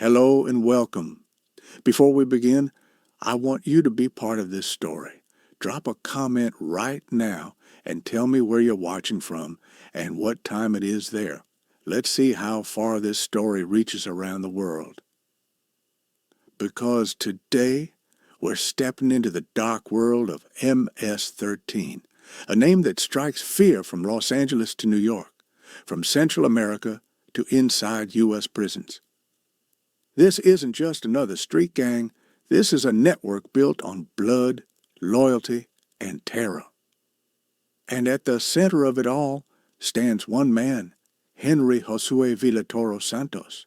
Hello and welcome. Before we begin, I want you to be part of this story. Drop a comment right now and tell me where you're watching from and what time it is there. Let's see how far this story reaches around the world. Because today, we're stepping into the dark world of MS-13, a name that strikes fear from Los Angeles to New York, from Central America to inside U.S. prisons. This isn't just another street gang. This is a network built on blood, loyalty, and terror. And at the center of it all stands one man, Henrry Josue Villatoro Santos.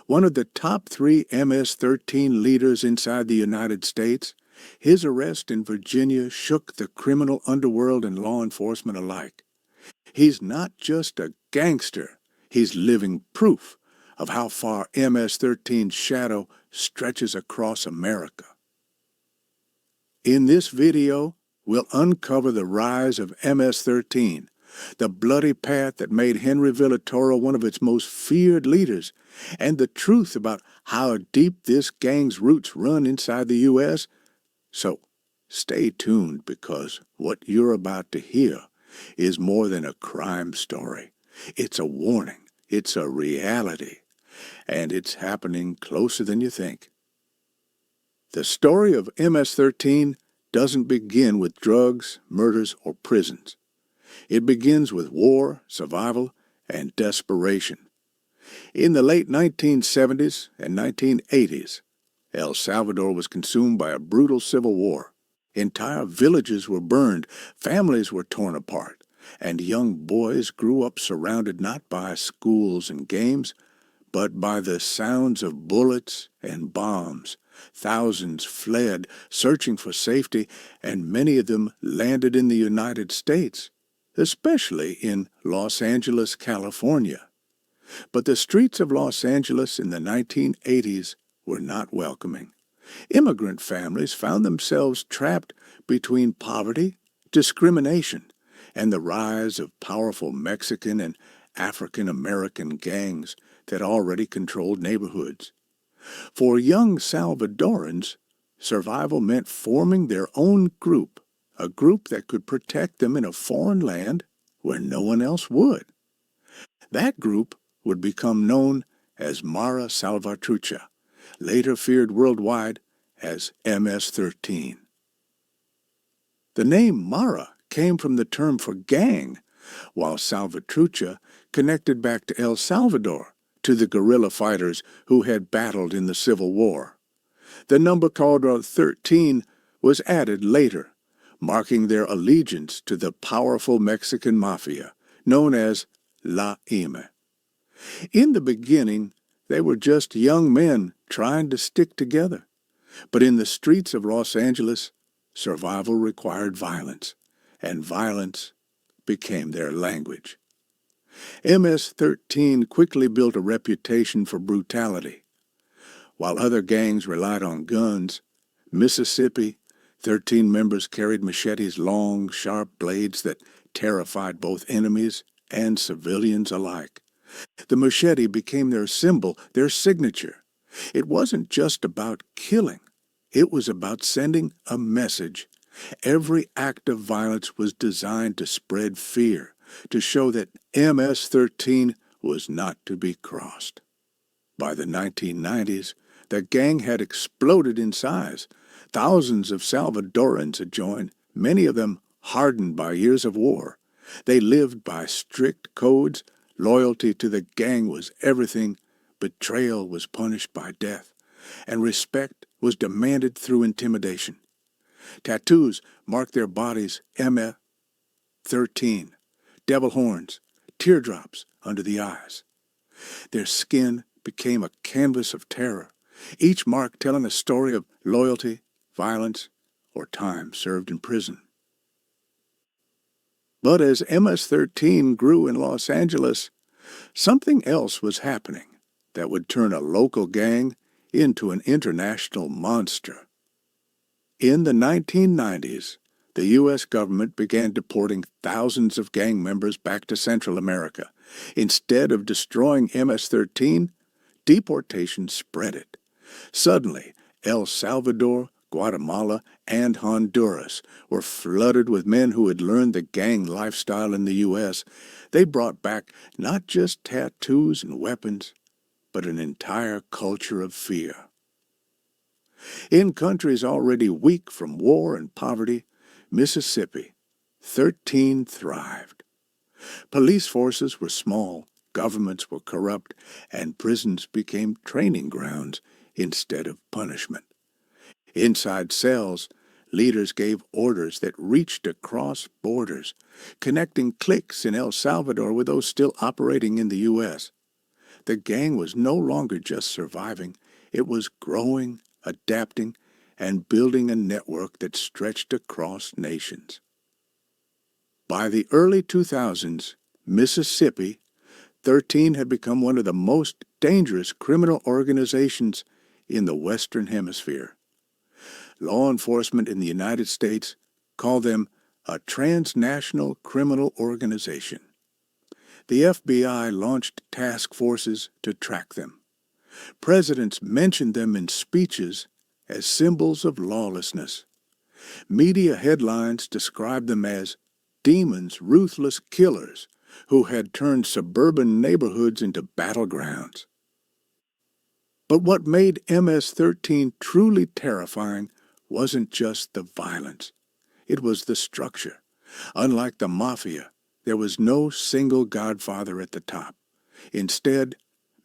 One of the top 3 MS-13 leaders inside the United States, his arrest in Virginia shook the criminal underworld and law enforcement alike. He's not just a gangster, he's living proof of how far MS-13's shadow stretches across America. In this video, we'll uncover the rise of MS-13, the bloody path that made Henrry Villatoro one of its most feared leaders, and the truth about how deep this gang's roots run inside the U.S. So, stay tuned because what you're about to hear is more than a crime story. It's a warning. It's a reality. And it's happening closer than you think. The story of MS-13 doesn't begin with drugs, murders, or prisons. It begins with war, survival, and desperation. In the late 1970s and 1980s, El Salvador was consumed by a brutal civil war. Entire villages were burned, families were torn apart, and young boys grew up surrounded not by schools and games, but by the sounds of bullets and bombs. Thousands fled, searching for safety, and many of them landed in the United States, especially in Los Angeles, California. But the streets of Los Angeles in the 1980s were not welcoming. Immigrant families found themselves trapped between poverty, discrimination, and the rise of powerful Mexican and African American gangs that already controlled neighborhoods. For young Salvadorans, survival meant forming their own group, a group that could protect them in a foreign land where no one else would. That group would become known as Mara Salvatrucha, later feared worldwide as MS-13. The name Mara came from the term for gang, while Salvatrucha connected back to El Salvador, to the guerrilla fighters who had battled in the Civil War. The number called 13 was added later, marking their allegiance to the powerful Mexican Mafia, known as La Ime. In the beginning, they were just young men trying to stick together. But in the streets of Los Angeles, survival required violence, and violence became their language. MS-13 quickly built a reputation for brutality. While other gangs relied on guns, Mississippi, 13 members carried machetes, long, sharp blades that terrified both enemies and civilians alike. The machete became their symbol, their signature. It wasn't just about killing. It was about sending a message. Every act of violence was designed to spread fear, to show that MS-13 was not to be crossed. By the 1990s, the gang had exploded in size. Thousands of Salvadorans had joined, many of them hardened by years of war. They lived by strict codes. Loyalty to the gang was everything. Betrayal was punished by death, and respect was demanded through intimidation. Tattoos marked their bodies MS-13. Devil horns, teardrops under the eyes. Their skin became a canvas of terror, each mark telling a story of loyalty, violence, or time served in prison. But as MS-13 grew in Los Angeles, something else was happening that would turn a local gang into an international monster. In the 1990s, the U.S. government began deporting thousands of gang members back to Central America. Instead of destroying MS-13, deportation spread it. Suddenly, El Salvador, Guatemala, and Honduras were flooded with men who had learned the gang lifestyle in the U.S. They brought back not just tattoos and weapons, but an entire culture of fear. In countries already weak from war and poverty, Mississippi, 13 thrived. Police forces were small, governments were corrupt, and prisons became training grounds instead of punishment. Inside cells, leaders gave orders that reached across borders, connecting cliques in El Salvador with those still operating in the U.S. The gang was no longer just surviving, it was growing, adapting, and building a network that stretched across nations. By the early 2000s, Mississippi, 13 had become one of the most dangerous criminal organizations in the Western Hemisphere. Law enforcement in the United States called them a transnational criminal organization. The FBI launched task forces to track them. Presidents mentioned them in speeches as symbols of lawlessness. Media headlines described them as demons, ruthless killers who had turned suburban neighborhoods into battlegrounds. But what made MS-13 truly terrifying wasn't just the violence. It was the structure. Unlike the Mafia, there was no single godfather at the top. Instead,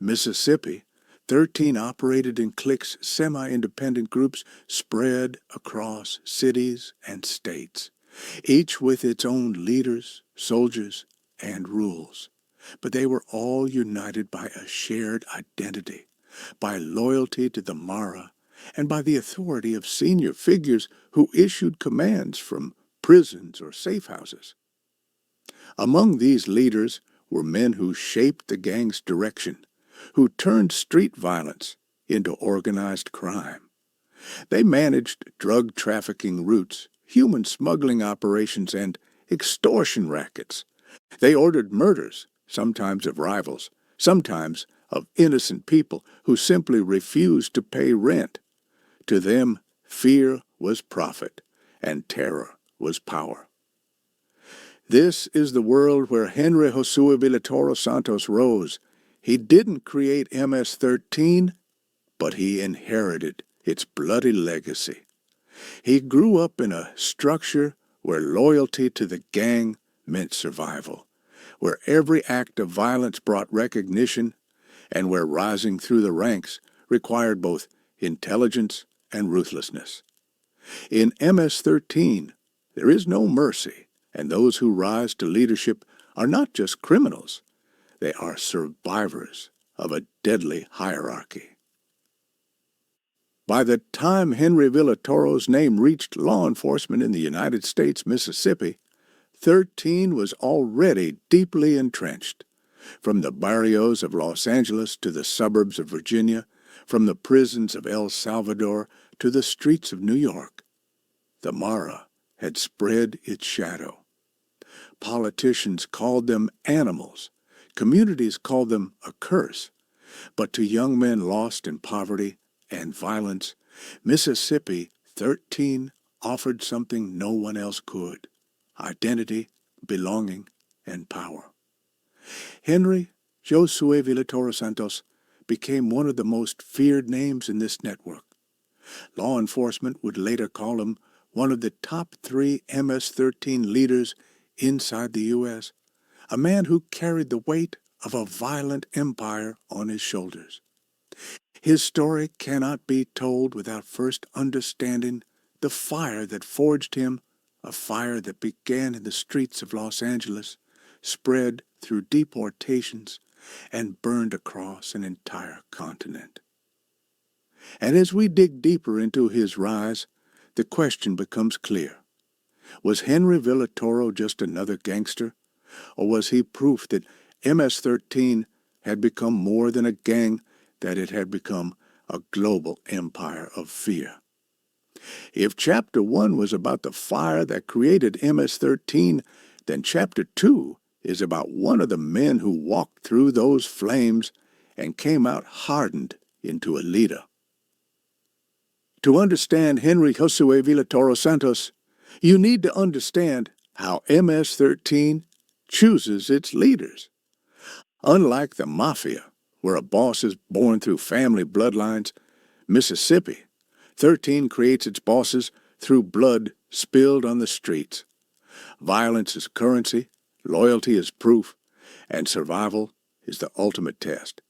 Mississippi, 13 operated in cliques, semi-independent groups spread across cities and states, each with its own leaders, soldiers, and rules. But they were all united by a shared identity, by loyalty to the Mara, and by the authority of senior figures who issued commands from prisons or safe houses. Among these leaders were men who shaped the gang's direction, who turned street violence into organized crime. They managed drug trafficking routes, human smuggling operations, and extortion rackets. They ordered murders, sometimes of rivals, sometimes of innocent people who simply refused to pay rent. To them, fear was profit, and terror was power. This is the world where Henrry Josue Villatoro Santos rose. He didn't create MS-13, but he inherited its bloody legacy. He grew up in a structure where loyalty to the gang meant survival, where every act of violence brought recognition, and where rising through the ranks required both intelligence and ruthlessness. In MS-13, there is no mercy, and those who rise to leadership are not just criminals. They are survivors of a deadly hierarchy. By the time Henrry Villatoro's name reached law enforcement in the United States, Mississippi, 13 was already deeply entrenched. From the barrios of Los Angeles to the suburbs of Virginia, from the prisons of El Salvador to the streets of New York, the Mara had spread its shadow. Politicians called them animals. Communities called them a curse. But to young men lost in poverty and violence, Mississippi 13 offered something no one else could: identity, belonging, and power. Henrry Josue Villatoro Santos became one of the most feared names in this network. Law enforcement would later call him one of the top 3 MS-13 leaders inside the U.S., a man who carried the weight of a violent empire on his shoulders. His story cannot be told without first understanding the fire that forged him, a fire that began in the streets of Los Angeles, spread through deportations, and burned across an entire continent. And as we dig deeper into his rise, the question becomes clear. Was Henrry Villatoro just another gangster, or was he proof that MS-13 had become more than a gang, that it had become a global empire of fear? If Chapter 1 was about the fire that created MS-13, then Chapter 2 is about one of the men who walked through those flames and came out hardened into a leader. To understand Henrry Josue Villatoro Santos, you need to understand how MS-13 chooses its leaders. Unlike the Mafia, where a boss is born through family bloodlines, Mississippi, 13 creates its bosses through blood spilled on the streets. Violence is currency, loyalty is proof, and survival is the ultimate test.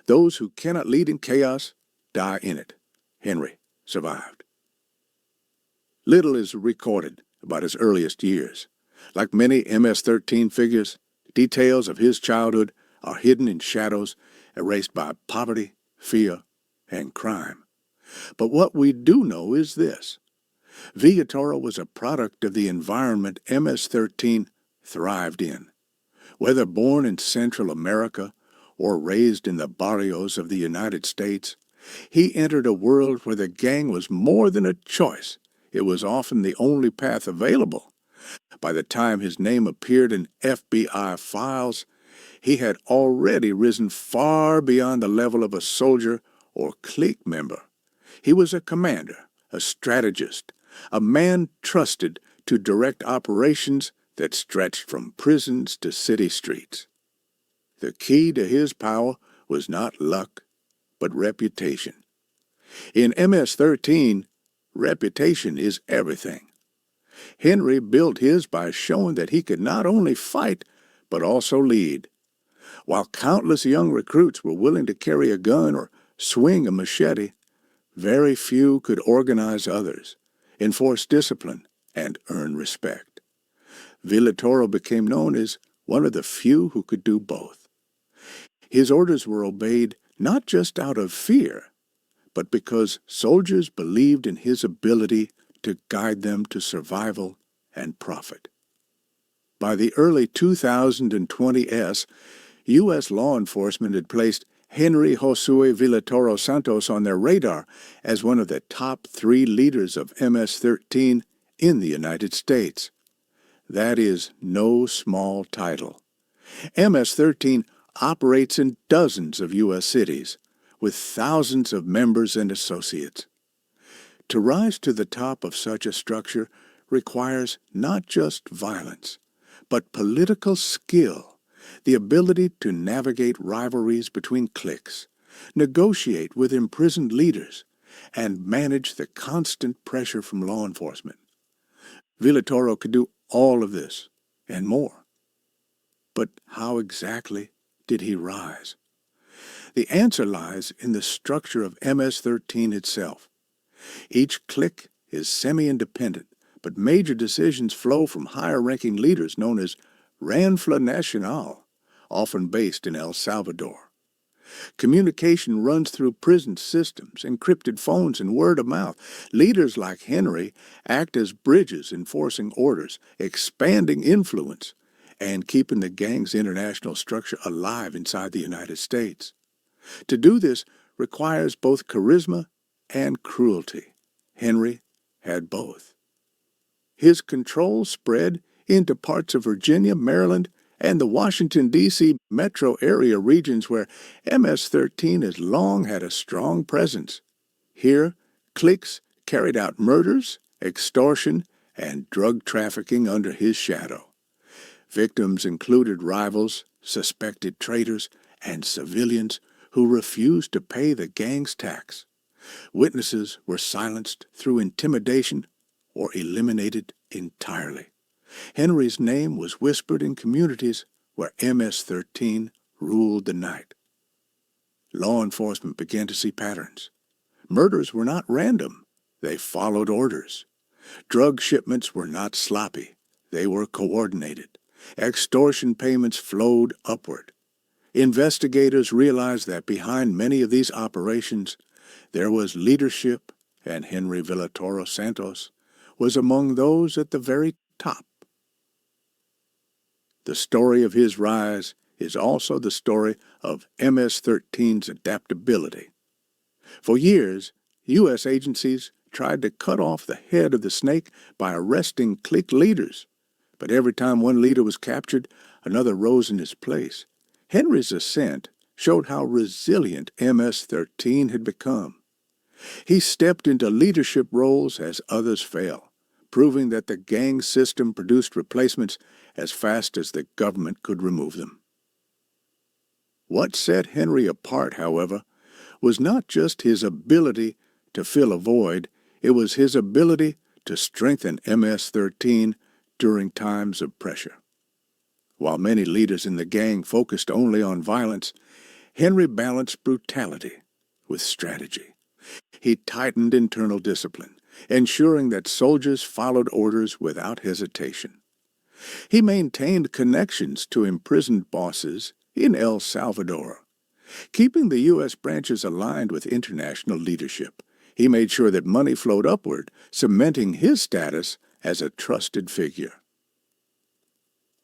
Those who cannot lead in chaos die in it. Henrry survived. Little is recorded about his earliest years. Like many MS-13 figures, details of his childhood are hidden in shadows, erased by poverty, fear, and crime. But what we do know is this: Villatoro was a product of the environment MS-13 thrived in. Whether born in Central America or raised in the barrios of the United States, he entered a world where the gang was more than a choice. It was often the only path available. By the time his name appeared in FBI files, he had already risen far beyond the level of a soldier or clique member. He was a commander, a strategist, a man trusted to direct operations that stretched from prisons to city streets. The key to his power was not luck, but reputation. In MS-13, reputation is everything. Henrry built his by showing that he could not only fight, but also lead. While countless young recruits were willing to carry a gun or swing a machete, very few could organize others, enforce discipline, and earn respect. Villatoro became known as one of the few who could do both. His orders were obeyed not just out of fear, but because soldiers believed in his ability to guide them to survival and profit. By the early 2020s, U.S. law enforcement had placed Henrry Josue Villatoro Santos on their radar as one of the top 3 leaders of MS-13 in the United States. That is no small title. MS-13 operates in dozens of U.S. cities, with thousands of members and associates. To rise to the top of such a structure requires not just violence, but political skill, the ability to navigate rivalries between cliques, negotiate with imprisoned leaders, and manage the constant pressure from law enforcement. Villatoro could do all of this and more. But how exactly did he rise? The answer lies in the structure of MS-13 itself. Each clique is semi-independent, but major decisions flow from higher-ranking leaders known as Ranfla Nacional, often based in El Salvador. Communication runs through prison systems, encrypted phones, and word of mouth. Leaders like Henrry act as bridges enforcing orders, expanding influence, and keeping the gang's international structure alive inside the United States. To do this requires both charisma and cruelty. Henrry had both. His control spread into parts of Virginia, Maryland, and the Washington, D.C. metro area regions where MS-13 has long had a strong presence. Here, cliques carried out murders, extortion, and drug trafficking under his shadow. Victims included rivals, suspected traitors, and civilians who refused to pay the gang's tax. Witnesses were silenced through intimidation or eliminated entirely. Henry's name was whispered in communities where MS-13 ruled the night. Law enforcement began to see patterns. Murders were not random. They followed orders. Drug shipments were not sloppy. They were coordinated. Extortion payments flowed upward. Investigators realized that behind many of these operations, there was leadership, and Henrry Villatoro Santos was among those at the very top. The story of his rise is also the story of MS-13's adaptability. For years, U.S. agencies tried to cut off the head of the snake by arresting clique leaders, but every time one leader was captured, another rose in his place. Henry's ascent showed how resilient MS-13 had become. He stepped into leadership roles as others fell, proving that the gang system produced replacements as fast as the government could remove them. What set Henrry apart, however, was not just his ability to fill a void, it was his ability to strengthen MS-13 during times of pressure. While many leaders in the gang focused only on violence, Henrry balanced brutality with strategy. He tightened internal discipline, ensuring that soldiers followed orders without hesitation. He maintained connections to imprisoned bosses in El Salvador. Keeping the U.S. branches aligned with international leadership, he made sure that money flowed upward, cementing his status as a trusted figure.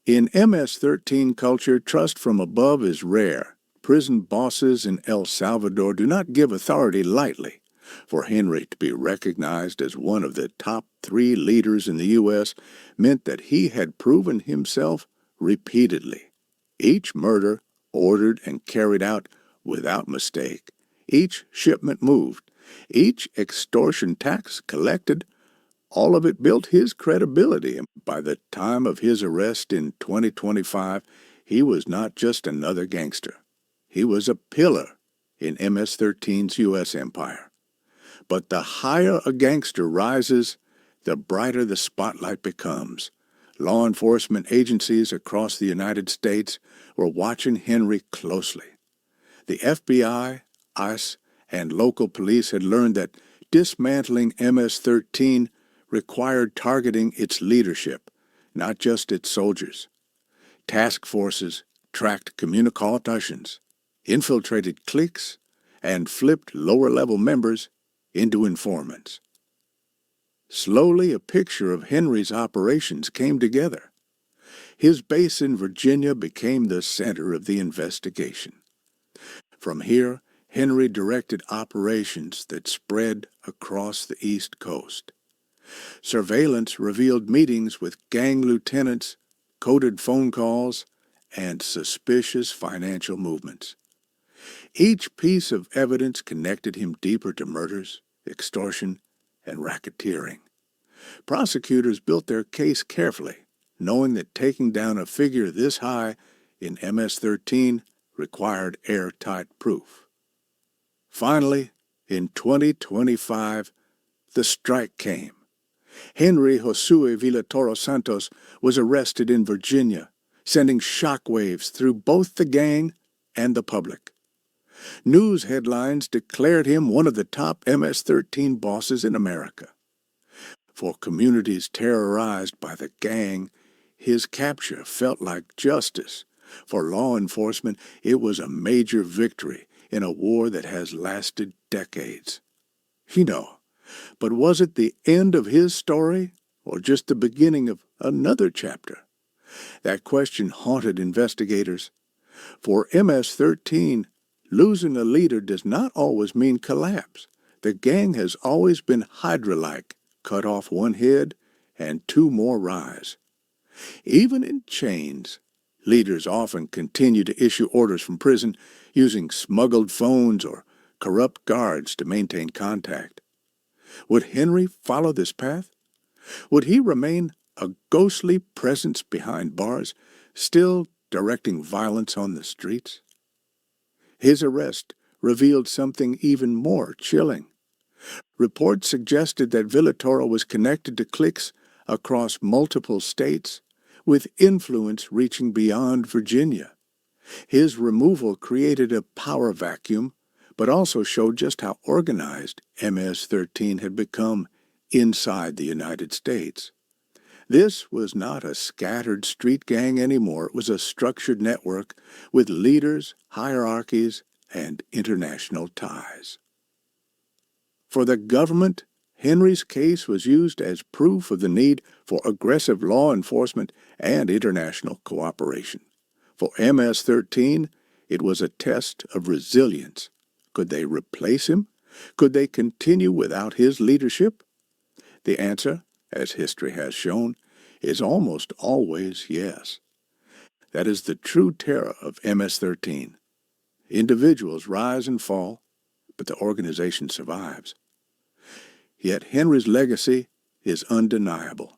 In MS-13 culture, trust from above is rare. Prison bosses in El Salvador do not give authority lightly. For Henrry to be recognized as one of the top 3 leaders in the U.S. meant that he had proven himself repeatedly. Each murder ordered and carried out without mistake. Each shipment moved. Each extortion tax collected. All of it built his credibility, and by the time of his arrest in 2025, he was not just another gangster. He was a pillar in MS-13's U.S. empire. But the higher a gangster rises, the brighter the spotlight becomes. Law enforcement agencies across the United States were watching Henrry closely. The FBI, ICE, and local police had learned that dismantling MS-13 required targeting its leadership, not just its soldiers. Task forces tracked communicatations, infiltrated cliques, and flipped lower-level members into informants. Slowly, a picture of Henry's operations came together. His base in Virginia became the center of the investigation. From here, Henrry directed operations that spread across the East Coast. Surveillance revealed meetings with gang lieutenants, coded phone calls, and suspicious financial movements. Each piece of evidence connected him deeper to murders, extortion, and racketeering. Prosecutors built their case carefully, knowing that taking down a figure this high in MS-13 required airtight proof. Finally, in 2025, the strike came. Henrry Josue Villatoro Santos was arrested in Virginia, sending shockwaves through both the gang and the public. News headlines declared him one of the top MS-13 bosses in America. For communities terrorized by the gang, his capture felt like justice. For law enforcement, it was a major victory in a war that has lasted decades. But was it the end of his story, or just the beginning of another chapter? That question haunted investigators. For MS-13, losing a leader does not always mean collapse. The gang has always been Hydra-like, cut off one head and 2 more rise. Even in chains, leaders often continue to issue orders from prison using smuggled phones or corrupt guards to maintain contact. Would Henrry follow this path? Would he remain a ghostly presence behind bars, still directing violence on the streets? His arrest revealed something even more chilling. Reports suggested that Villatoro was connected to cliques across multiple states, with influence reaching beyond Virginia. His removal created a power vacuum, but also showed just how organized MS-13 had become inside the United States. This was not a scattered street gang anymore. It was a structured network with leaders, hierarchies, and international ties. For the government, Henry's case was used as proof of the need for aggressive law enforcement and international cooperation. For MS-13, it was a test of resilience. Could they replace him? Could they continue without his leadership? The answer, as history has shown, is almost always yes. That is the true terror of MS-13. Individuals rise and fall, but the organization survives. Yet Henry's legacy is undeniable.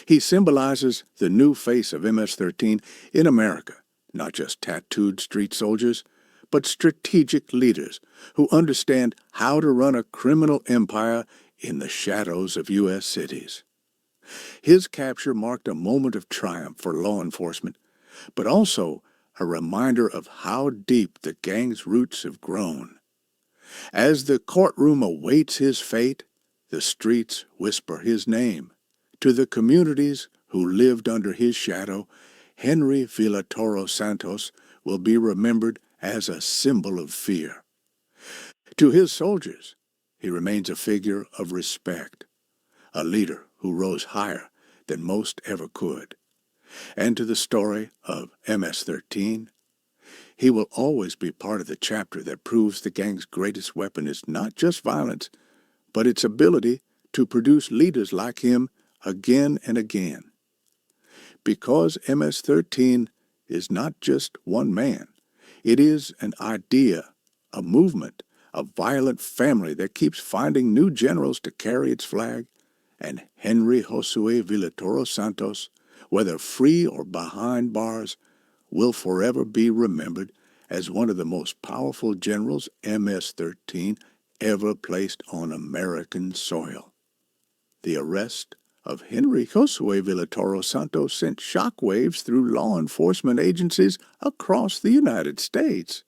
He symbolizes the new face of MS-13 in America, not just tattooed street soldiers, but strategic leaders who understand how to run a criminal empire in the shadows of U.S. cities. His capture marked a moment of triumph for law enforcement, but also a reminder of how deep the gang's roots have grown. As the courtroom awaits his fate, the streets whisper his name. To the communities who lived under his shadow, Henrry Villatoro Santos will be remembered as a symbol of fear. To his soldiers, he remains a figure of respect, a leader who rose higher than most ever could. And to the story of MS-13, he will always be part of the chapter that proves the gang's greatest weapon is not just violence, but its ability to produce leaders like him again and again. Because MS-13 is not just one man, it is an idea, a movement, a violent family that keeps finding new generals to carry its flag, and Henrry Josue Villatoro Santos, whether free or behind bars, will forever be remembered as one of the most powerful generals MS-13 ever placed on American soil. The arrest of Henrry Josue Villatoro Santos sent shockwaves through law enforcement agencies across the United States.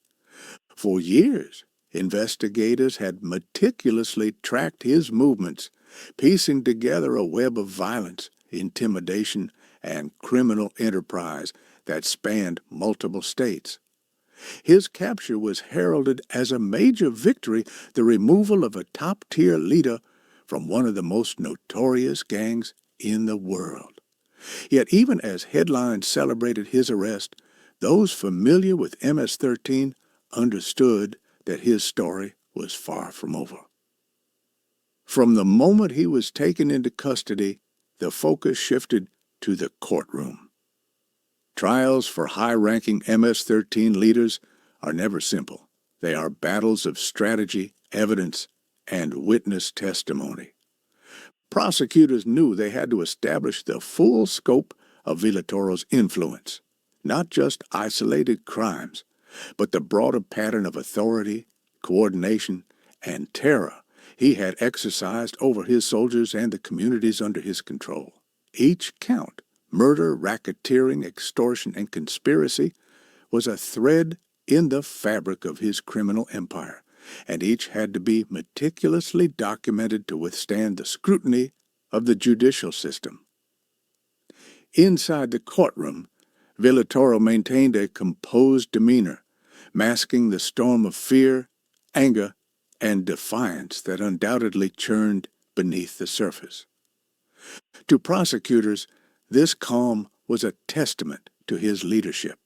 For years, investigators had meticulously tracked his movements, piecing together a web of violence, intimidation, and criminal enterprise that spanned multiple states. His capture was heralded as a major victory, the removal of a top-tier leader from one of the most notorious gangs in the world. Yet even as headlines celebrated his arrest, those familiar with MS-13 understood that his story was far from over. From the moment he was taken into custody, the focus shifted to the courtroom. Trials for high-ranking MS-13 leaders are never simple. They are battles of strategy, evidence, and witness testimony. Prosecutors knew they had to establish the full scope of Villatoro's influence, not just isolated crimes, but the broader pattern of authority, coordination, and terror he had exercised over his soldiers and the communities under his control. Each count, murder, racketeering, extortion, and conspiracy, was a thread in the fabric of his criminal empire, and each had to be meticulously documented to withstand the scrutiny of the judicial system. Inside the courtroom, Villatoro maintained a composed demeanor, masking the storm of fear, anger, and defiance that undoubtedly churned beneath the surface. To prosecutors, this calm was a testament to his leadership.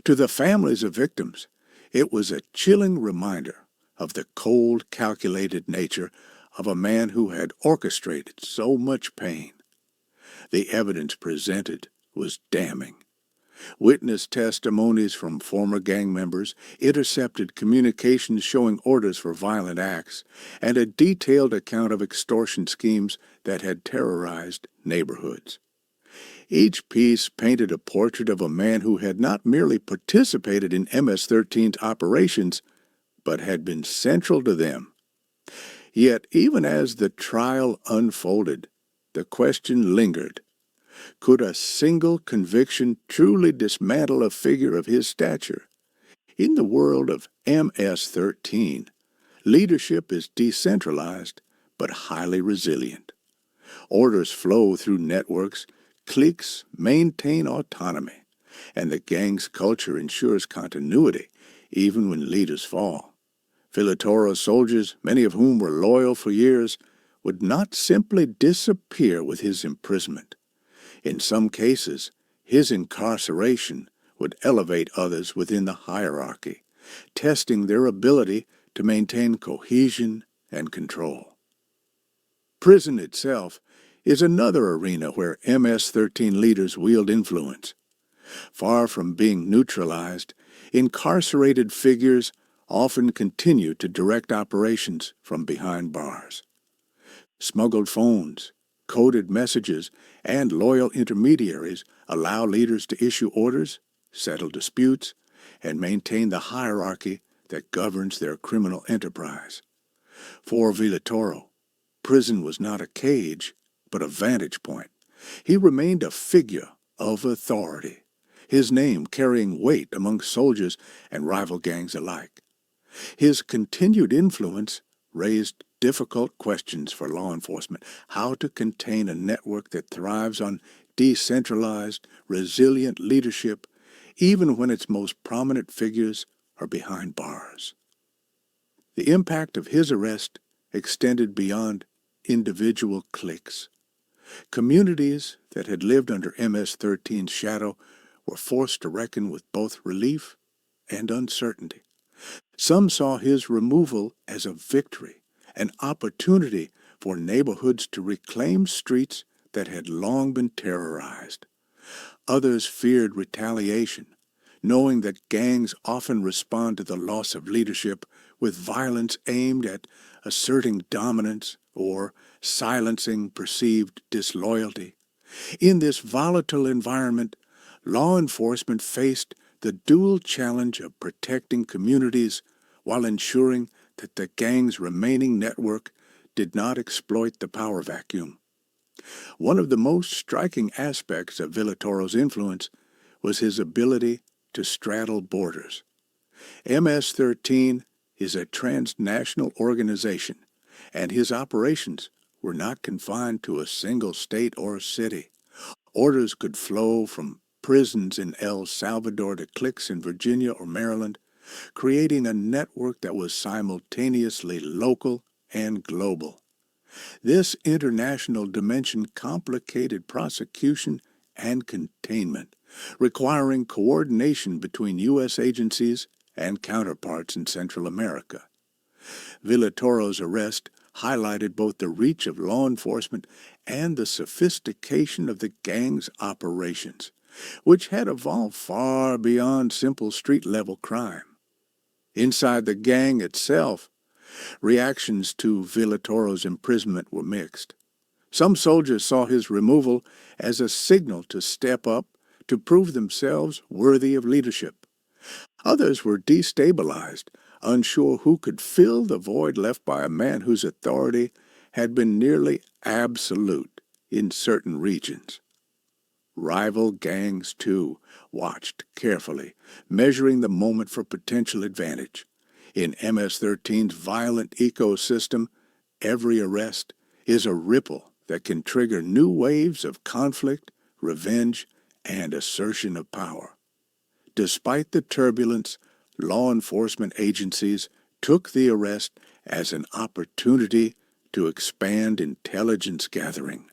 To the families of victims, it was a chilling reminder of the cold, calculated nature of a man who had orchestrated so much pain. The evidence presented was damning. Witness testimonies from former gang members, intercepted communications showing orders for violent acts, and a detailed account of extortion schemes that had terrorized neighborhoods. Each piece painted a portrait of a man who had not merely participated in MS-13's operations, but had been central to them. Yet, even as the trial unfolded, the question lingered. Could a single conviction truly dismantle a figure of his stature? In the world of MS-13, leadership is decentralized but highly resilient. Orders flow through networks, cliques maintain autonomy, and the gang's culture ensures continuity even when leaders fall. Villatoro's soldiers, many of whom were loyal for years, would not simply disappear with his imprisonment. In some cases, his incarceration would elevate others within the hierarchy, testing their ability to maintain cohesion and control. Prison itself is another arena where MS-13 leaders wield influence. Far from being neutralized, Incarcerated figures often continue to direct operations from behind bars. Smuggled phones, coded messages, and loyal intermediaries allow leaders to issue orders, settle disputes, and maintain the hierarchy that governs their criminal enterprise. For Villatoro, prison was not a cage, but a vantage point. He remained a figure of authority, his name carrying weight among soldiers and rival gangs alike. His continued influence raised difficult questions for law enforcement: how to contain a network that thrives on decentralized, resilient leadership, even when its most prominent figures are behind bars. The impact of his arrest extended beyond individual cliques. Communities that had lived under MS-13's shadow were forced to reckon with both relief and uncertainty. Some saw his removal as a victory, an opportunity for neighborhoods to reclaim streets that had long been terrorized. Others feared retaliation, knowing that gangs often respond to the loss of leadership with violence aimed at asserting dominance or silencing perceived disloyalty. In this volatile environment, law enforcement faced the dual challenge of protecting communities while ensuring that the gang's remaining network did not exploit the power vacuum. One of the most striking aspects of Villatoro's influence was his ability to straddle borders. MS-13 is a transnational organization, and his operations were not confined to a single state or city. Orders could flow from prisons in El Salvador to cliques in Virginia or Maryland, creating a network that was simultaneously local and global. This international dimension complicated prosecution and containment, requiring coordination between U.S. agencies and counterparts in Central America. Villatoro's arrest highlighted both the reach of law enforcement and the sophistication of the gang's operations, which had evolved far beyond simple street-level crime. Inside the gang itself, reactions to Villatoro's imprisonment were mixed. Some soldiers saw his removal as a signal to step up, to prove themselves worthy of leadership. Others were destabilized, unsure who could fill the void left by a man whose authority had been nearly absolute in certain regions. Rival gangs, too, watched carefully, measuring the moment for potential advantage. In MS-13's violent ecosystem, every arrest is a ripple that can trigger new waves of conflict, revenge, and assertion of power. Despite the turbulence, law enforcement agencies took the arrest as an opportunity to expand intelligence gathering.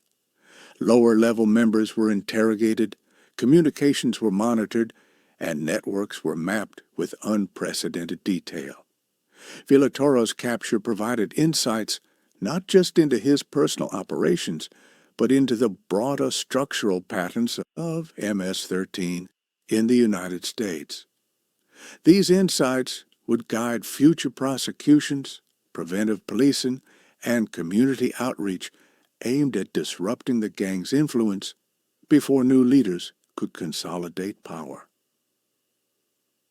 Lower-level members were interrogated, communications were monitored, and networks were mapped with unprecedented detail. Villatoro's capture provided insights not just into his personal operations, but into the broader structural patterns of MS-13 in the United States. These insights would guide future prosecutions, preventive policing, and community outreach aimed at disrupting the gang's influence before new leaders could consolidate power.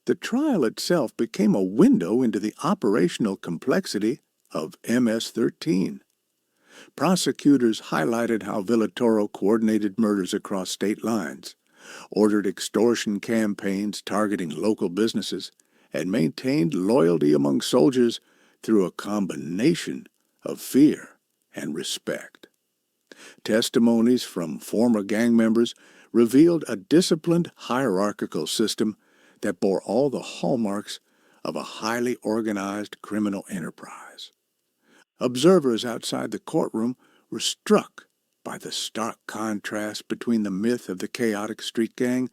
The trial itself became a window into the operational complexity of MS-13. Prosecutors highlighted how Villatoro coordinated murders across state lines, ordered extortion campaigns targeting local businesses, and maintained loyalty among soldiers through a combination of fear and respect. Testimonies from former gang members revealed a disciplined hierarchical system that bore all the hallmarks of a highly organized criminal enterprise. Observers outside the courtroom were struck by the stark contrast between the myth of the chaotic street gang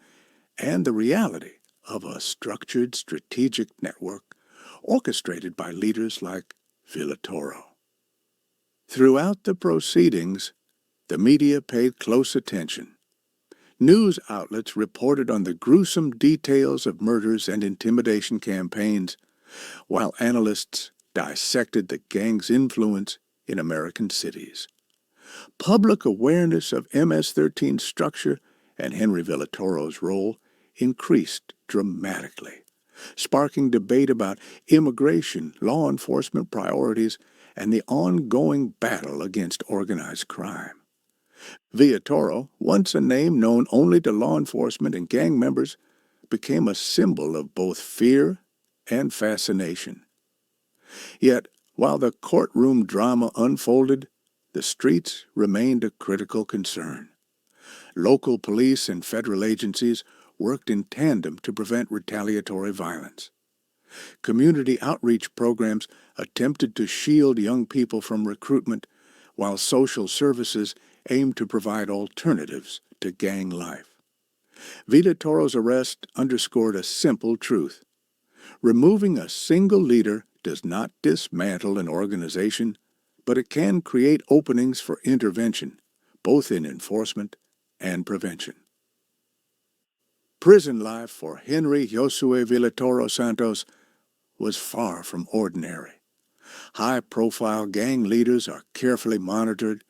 and the reality of a structured, strategic network orchestrated by leaders like Villatoro. Throughout the proceedings, the media paid close attention. News outlets reported on the gruesome details of murders and intimidation campaigns, while analysts dissected the gang's influence in American cities. Public awareness of MS-13's structure and Henrry Villatoro's role increased dramatically, sparking debate about immigration, law enforcement priorities, and the ongoing battle against organized crime. Villatoro, once a name known only to law enforcement and gang members, became a symbol of both fear and fascination. Yet, while the courtroom drama unfolded, the streets remained a critical concern. Local police and federal agencies worked in tandem to prevent retaliatory violence. Community outreach programs attempted to shield young people from recruitment, while social services aimed to provide alternatives to gang life. Villatoro's arrest underscored a simple truth. Removing a single leader does not dismantle an organization, but it can create openings for intervention, both in enforcement and prevention. Prison life for Henrry Josue Villatoro Santos was far from ordinary. High-profile gang leaders are carefully monitored,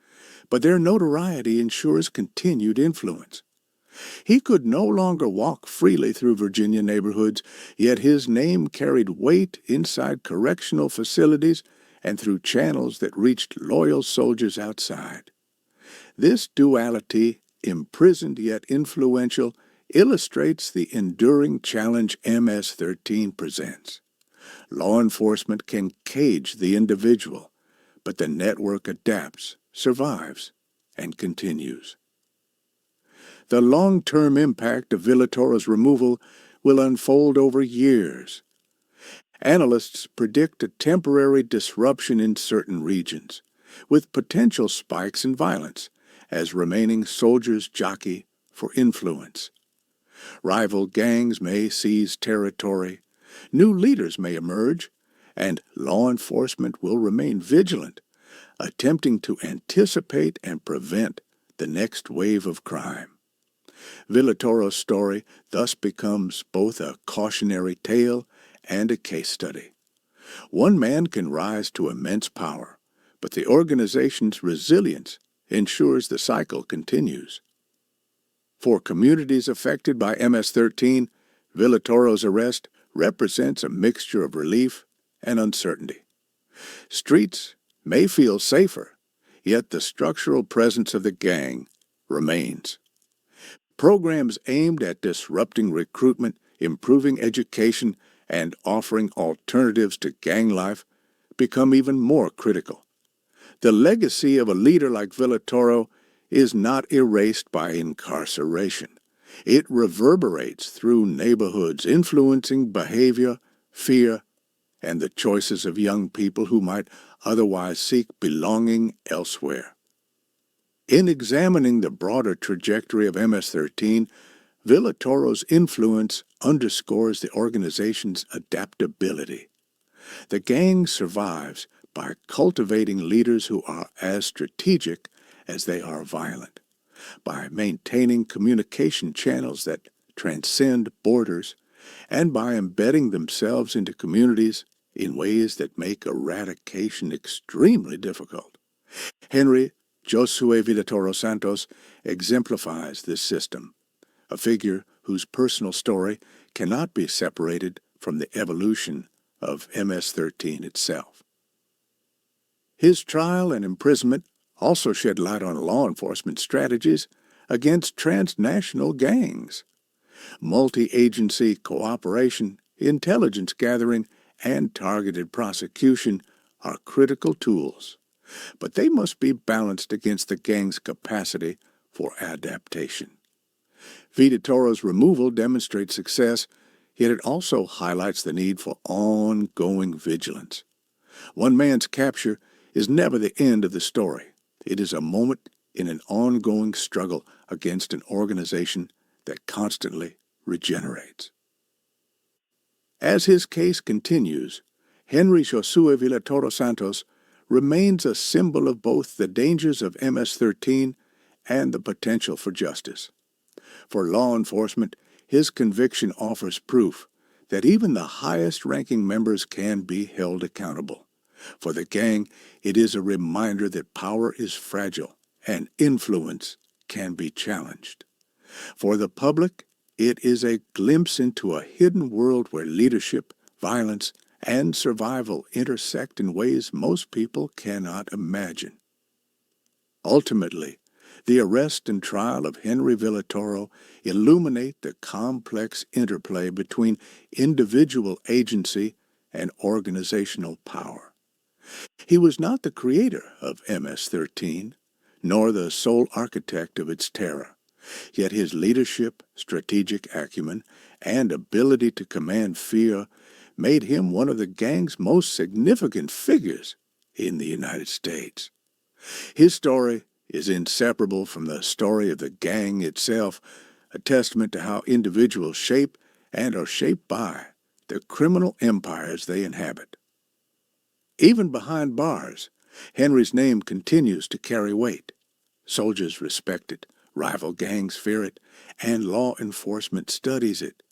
but their notoriety ensures continued influence. He could no longer walk freely through Virginia neighborhoods, yet his name carried weight inside correctional facilities and through channels that reached loyal soldiers outside. This duality, imprisoned yet influential, illustrates the enduring challenge MS-13 presents. Law enforcement can cage the individual, but the network adapts, survives, and continues. The long-term impact of Villatoro's removal will unfold over years. Analysts predict a temporary disruption in certain regions, with potential spikes in violence as remaining soldiers jockey for influence. Rival gangs may seize territory, new leaders may emerge, and law enforcement will remain vigilant, attempting to anticipate and prevent the next wave of crime. Villatoro's story thus becomes both a cautionary tale and a case study. One man can rise to immense power, but the organization's resilience ensures the cycle continues. For communities affected by MS-13, Villatoro's arrest represents a mixture of relief and uncertainty. Streets may feel safer, yet the structural presence of the gang remains. Programs aimed at disrupting recruitment, improving education, and offering alternatives to gang life become even more critical. The legacy of a leader like Villatoro is not erased by incarceration. It reverberates through neighborhoods, influencing behavior, fear, and the choices of young people who might otherwise seek belonging elsewhere. In examining the broader trajectory of MS-13, Villatoro's influence underscores the organization's adaptability. The gang survives by cultivating leaders who are as strategic as they are violent, by maintaining communication channels that transcend borders, and by embedding themselves into communities in ways that make eradication extremely difficult. Henrry Josue Villatoro Santos exemplifies this system, a figure whose personal story cannot be separated from the evolution of MS-13 itself. His trial and imprisonment also shed light on law enforcement strategies against transnational gangs. Multi-agency cooperation, intelligence gathering, and targeted prosecution are critical tools, but they must be balanced against the gang's capacity for adaptation. Villatoro's removal demonstrates success, yet it also highlights the need for ongoing vigilance. One man's capture is never the end of the story. It is a moment in an ongoing struggle against an organization that constantly regenerates. As his case continues, Henrry Josue Villatoro Santos remains a symbol of both the dangers of MS-13 and the potential for justice. For law enforcement, his conviction offers proof that even the highest-ranking members can be held accountable. For the gang, it is a reminder that power is fragile and influence can be challenged. For the public, it is a glimpse into a hidden world where leadership, violence, and survival intersect in ways most people cannot imagine. Ultimately, the arrest and trial of Henrry Villatoro illuminate the complex interplay between individual agency and organizational power. He was not the creator of MS-13, nor the sole architect of its terror. Yet his leadership, strategic acumen, and ability to command fear made him one of the gang's most significant figures in the United States. His story is inseparable from the story of the gang itself, a testament to how individuals shape and are shaped by the criminal empires they inhabit. Even behind bars, Henry's name continues to carry weight. Soldiers respect it, rival gangs fear it, and law enforcement studies it.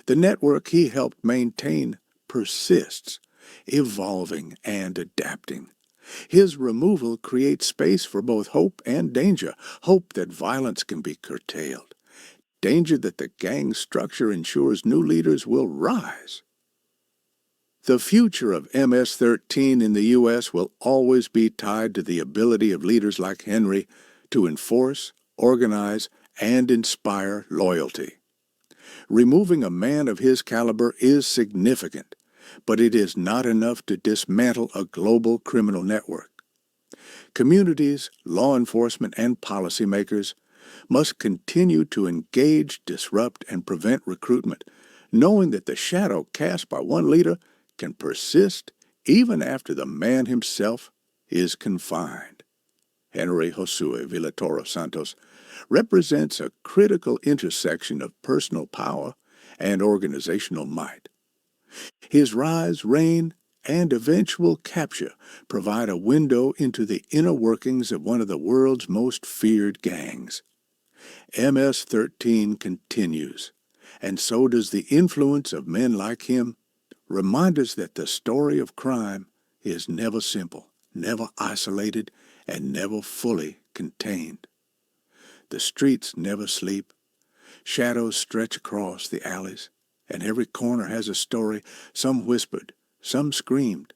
The network he helped maintain persists, evolving and adapting. His removal creates space for both hope and danger, hope that violence can be curtailed, danger that the gang structure ensures new leaders will rise. The future of MS-13 in the U.S. will always be tied to the ability of leaders like Henry to enforce, organize, and inspire loyalty. Removing a man of his caliber is significant, but it is not enough to dismantle a global criminal network. Communities, law enforcement, and policymakers must continue to engage, disrupt, and prevent recruitment, knowing that the shadow cast by one leader can persist even after the man himself is confined. Henrry Josue Villatoro Santos represents a critical intersection of personal power and organizational might. His rise, reign, and eventual capture provide a window into the inner workings of one of the world's most feared gangs. MS-13 continues, and so does the influence of men like him. Remind us that the story of crime is never simple, never isolated, and never fully contained. The streets never sleep. Shadows stretch across the alleys, and every corner has a story, some whispered, some screamed.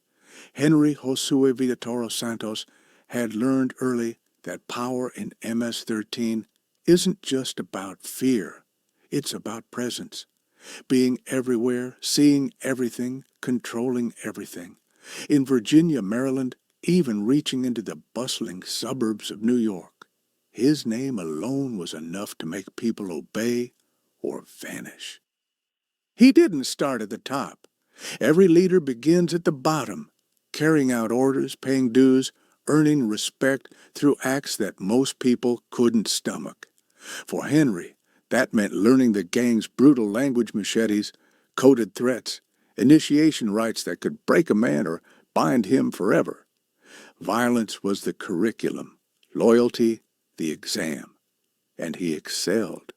Henrry Josue Villatoro Santos had learned early that power in MS-13 isn't just about fear. It's about presence. Being everywhere, seeing everything, controlling everything. In Virginia, Maryland, even reaching into the bustling suburbs of New York. His name alone was enough to make people obey or vanish. He didn't start at the top. Every leader begins at the bottom, carrying out orders, paying dues, earning respect through acts that most people couldn't stomach. For Henry, that meant learning the gang's brutal language machetes, coded threats, initiation rites that could break a man or bind him forever. Violence was the curriculum, loyalty the exam, and he excelled.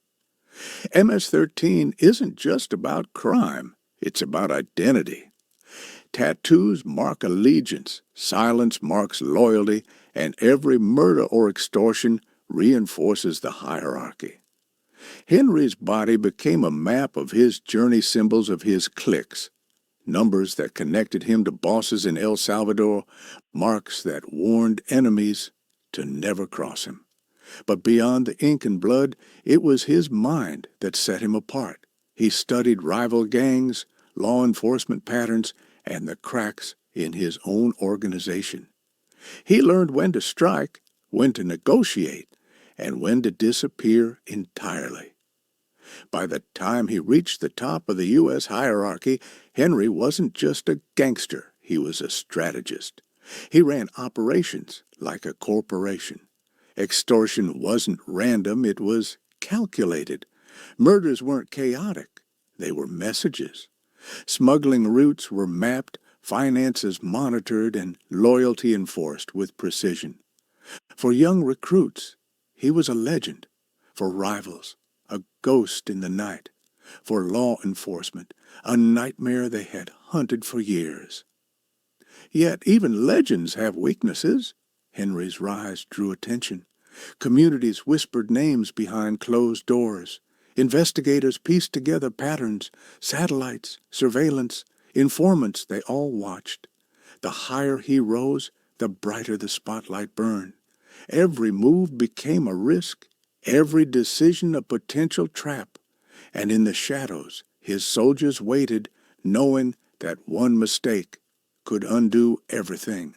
MS-13 isn't just about crime, it's about identity. Tattoos mark allegiance, silence marks loyalty, and every murder or extortion reinforces the hierarchy. Henry's body became a map of his journey, symbols of his cliques, numbers that connected him to bosses in El Salvador, marks that warned enemies to never cross him. But beyond the ink and blood, it was his mind that set him apart. He studied rival gangs, law enforcement patterns, and the cracks in his own organization. He learned when to strike, when to negotiate, and when to disappear entirely. By the time he reached the top of the U.S. hierarchy, Henry wasn't just a gangster, he was a strategist. He ran operations like a corporation. Extortion wasn't random, it was calculated. Murders weren't chaotic, they were messages. Smuggling routes were mapped, finances monitored, and loyalty enforced with precision. For young recruits, he was a legend. For rivals, a ghost in the night. For law enforcement, a nightmare they had hunted for years. Yet even legends have weaknesses. Henry's rise drew attention. Communities whispered names behind closed doors. Investigators pieced together patterns, satellites, surveillance, informants they all watched. The higher he rose, the brighter the spotlight burned. Every move became a risk, every decision a potential trap. And in the shadows, his soldiers waited, knowing that one mistake could undo everything.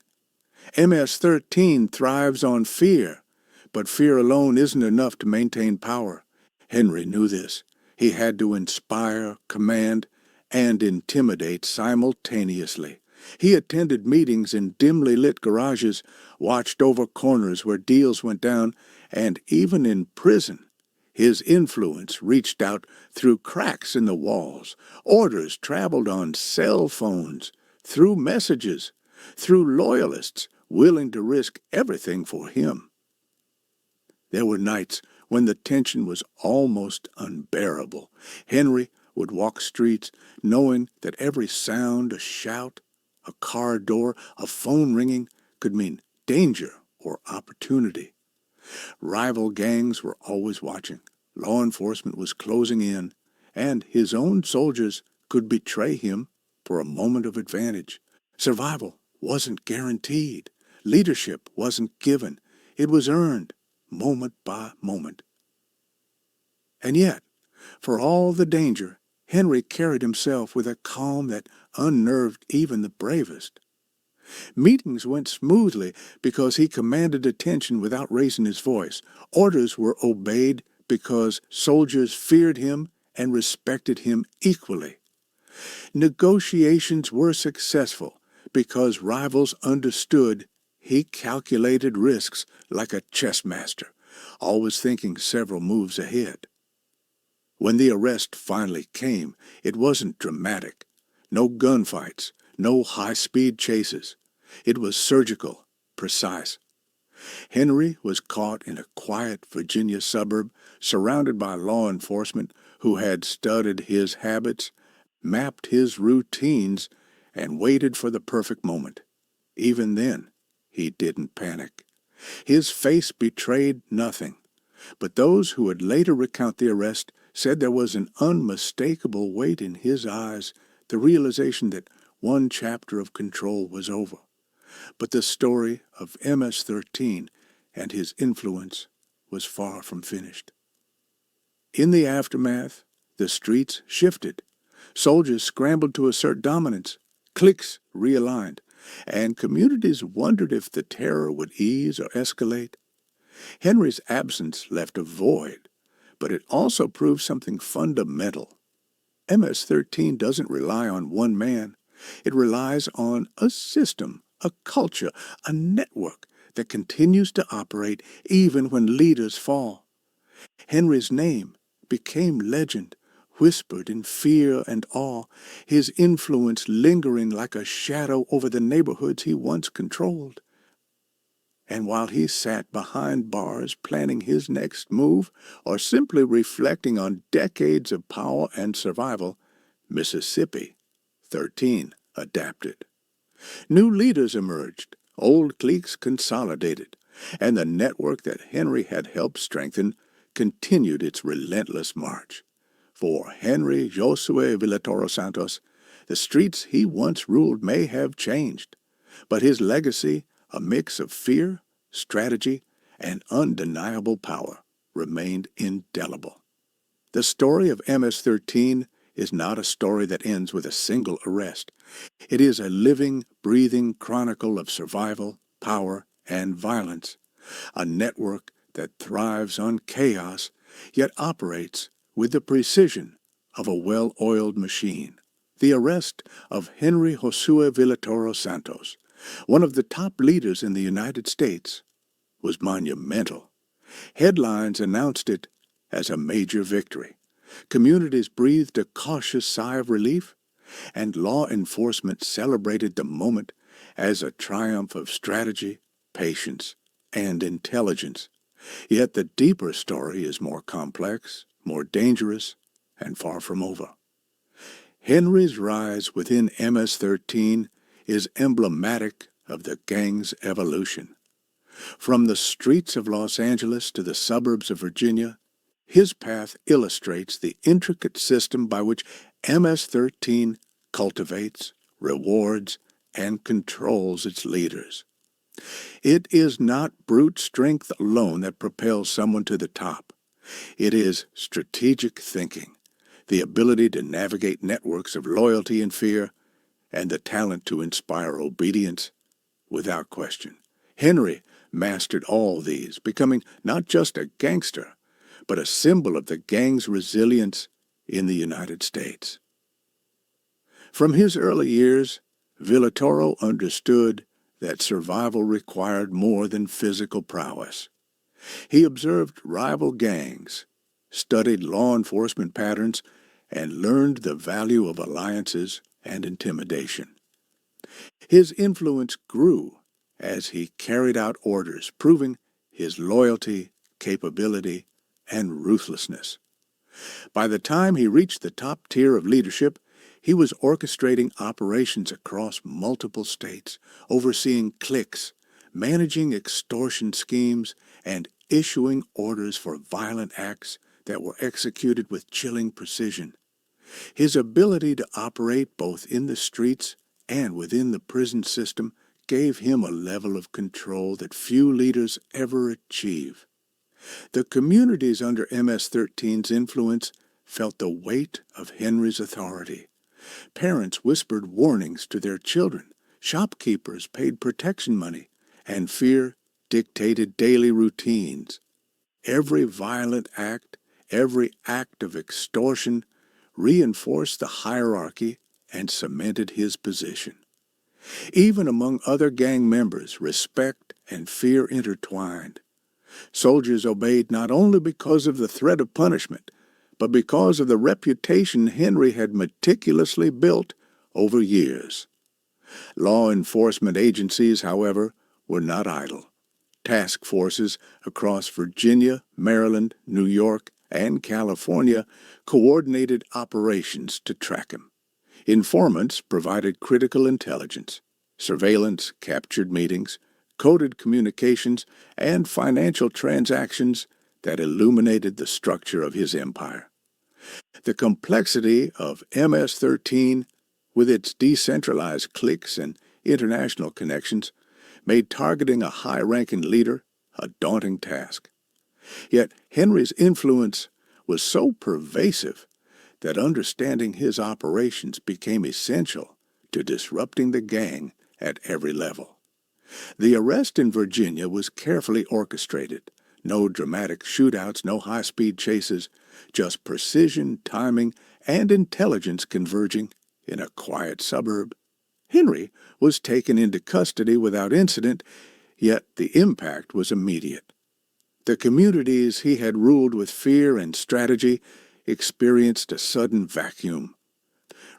MS-13 thrives on fear, but fear alone isn't enough to maintain power. Henry knew this. He had to inspire, command, and intimidate simultaneously. He attended meetings in dimly lit garages, watched over corners where deals went down, and even in prison, his influence reached out through cracks in the walls. Orders traveled on cell phones, through messages, through loyalists willing to risk everything for him. There were nights when the tension was almost unbearable. Henry would walk streets knowing that every sound, a shout, a car door, a phone ringing could mean danger or opportunity. Rival gangs were always watching. Law enforcement was closing in, and his own soldiers could betray him for a moment of advantage. Survival wasn't guaranteed. Leadership wasn't given. It was earned, moment by moment. And yet, for all the danger, Henry carried himself with a calm that unnerved even the bravest. Meetings went smoothly because he commanded attention without raising his voice. Orders were obeyed because soldiers feared him and respected him equally. Negotiations were successful because rivals understood he calculated risks like a chess master, always thinking several moves ahead. When the arrest finally came, it wasn't dramatic. No gunfights, no high-speed chases. It was surgical, precise. Henry was caught in a quiet Virginia suburb, surrounded by law enforcement who had studied his habits, mapped his routines, and waited for the perfect moment. Even then, he didn't panic. His face betrayed nothing. But those who would later recount the arrest said there was an unmistakable weight in his eyes, the realization that one chapter of control was over. But the story of MS-13 and his influence was far from finished. In the aftermath, the streets shifted. Soldiers scrambled to assert dominance. Cliques realigned. And communities wondered if the terror would ease or escalate. Henry's absence left a void, but it also proved something fundamental. MS-13 doesn't rely on one man. It relies on a system, a culture, a network that continues to operate even when leaders fall. Henry's name became legend, whispered in fear and awe, his influence lingering like a shadow over the neighborhoods he once controlled. And while he sat behind bars planning his next move or simply reflecting on decades of power and survival, Mississippi 13 adapted. New leaders emerged, old cliques consolidated, and the network that Henry had helped strengthen continued its relentless march. For Henrry Josue Villatoro Santos, the streets he once ruled may have changed, but his legacy, a mix of fear, strategy, and undeniable power, remained indelible. The story of MS-13 is not a story that ends with a single arrest. It is a living, breathing chronicle of survival, power, and violence, a network that thrives on chaos, yet operates with the precision of a well-oiled machine. The arrest of Henrry Josue Villatoro Santos, one of the top leaders in the United States, was monumental. Headlines announced it as a major victory. Communities breathed a cautious sigh of relief, and law enforcement celebrated the moment as a triumph of strategy, patience, and intelligence. Yet the deeper story is more complex, more dangerous, and far from over. Henry's rise within MS-13 is emblematic of the gang's evolution. From the streets of Los Angeles to the suburbs of Virginia, his path illustrates the intricate system by which MS-13 cultivates, rewards, and controls its leaders. It is not brute strength alone that propels someone to the top. It is strategic thinking, the ability to navigate networks of loyalty and fear, and the talent to inspire obedience without question. Henry mastered all these, becoming not just a gangster, but a symbol of the gang's resilience in the United States. From his early years, Villatoro understood that survival required more than physical prowess. He observed rival gangs, studied law enforcement patterns, and learned the value of alliances and intimidation. His influence grew as he carried out orders, proving his loyalty, capability, and ruthlessness. By the time he reached the top tier of leadership, he was orchestrating operations across multiple states, overseeing cliques, managing extortion schemes, and issuing orders for violent acts that were executed with chilling precision. His ability to operate both in the streets and within the prison system gave him a level of control that few leaders ever achieve. The communities under MS-13's influence felt the weight of Henry's authority. Parents whispered warnings to their children, shopkeepers paid protection money, and fear dictated daily routines. Every violent act, every act of extortion reinforced the hierarchy and cemented his position. Even among other gang members, respect and fear intertwined. Soldiers obeyed not only because of the threat of punishment, but because of the reputation Henry had meticulously built over years. Law enforcement agencies, however, were not idle. Task forces across Virginia, Maryland, New York, and California coordinated operations to track him. Informants provided critical intelligence. Surveillance captured meetings, coded communications, and financial transactions that illuminated the structure of his empire. The complexity of MS-13, with its decentralized cliques and international connections, made targeting a high-ranking leader a daunting task. Yet Henry's influence was so pervasive that understanding his operations became essential to disrupting the gang at every level. The arrest in Virginia was carefully orchestrated. No dramatic shootouts, no high-speed chases, just precision, timing, and intelligence converging in a quiet suburb. Henry was taken into custody without incident, yet the impact was immediate. The communities he had ruled with fear and strategy experienced a sudden vacuum.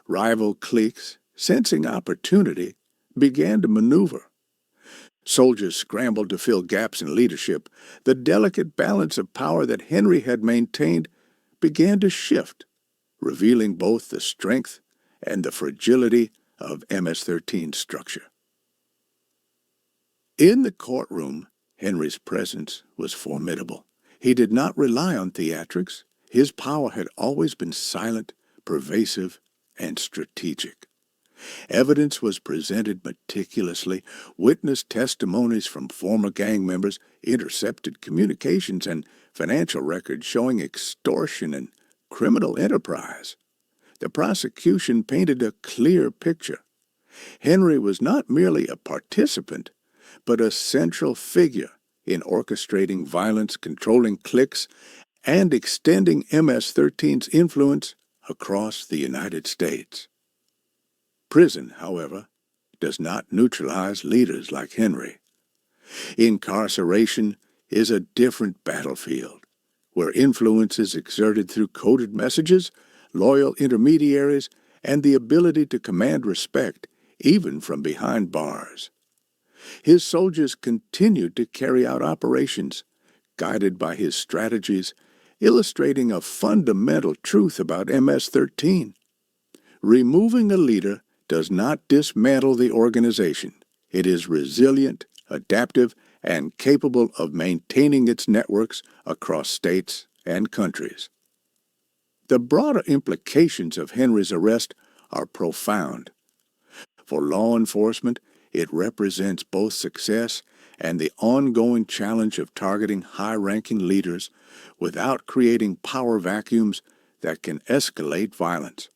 Rival cliques, sensing opportunity, began to maneuver. Soldiers scrambled to fill gaps in leadership. The delicate balance of power that Henry had maintained began to shift, revealing both the strength and the fragility of MS-13's structure. In the courtroom, Henry's presence was formidable. He did not rely on theatrics. His power had always been silent, pervasive, and strategic. Evidence was presented meticulously. Witness testimonies from former gang members, intercepted communications, and financial records showing extortion and criminal enterprise. The prosecution painted a clear picture. Henry was not merely a participant, but a central figure in orchestrating violence, controlling cliques, and extending MS-13's influence across the United States. Prison, however, does not neutralize leaders like Henry. Incarceration is a different battlefield, where influence is exerted through coded messages, loyal intermediaries, and the ability to command respect, even from behind bars. His soldiers continued to carry out operations, guided by his strategies illustrating a fundamental truth about MS-13. Removing a leader does not dismantle the organization. It is resilient, adaptive, and capable of maintaining its networks across states and countries. The broader implications of Henry's arrest are profound. For law enforcement, it represents both success and the ongoing challenge of targeting high-ranking leaders without creating power vacuums that can escalate violence.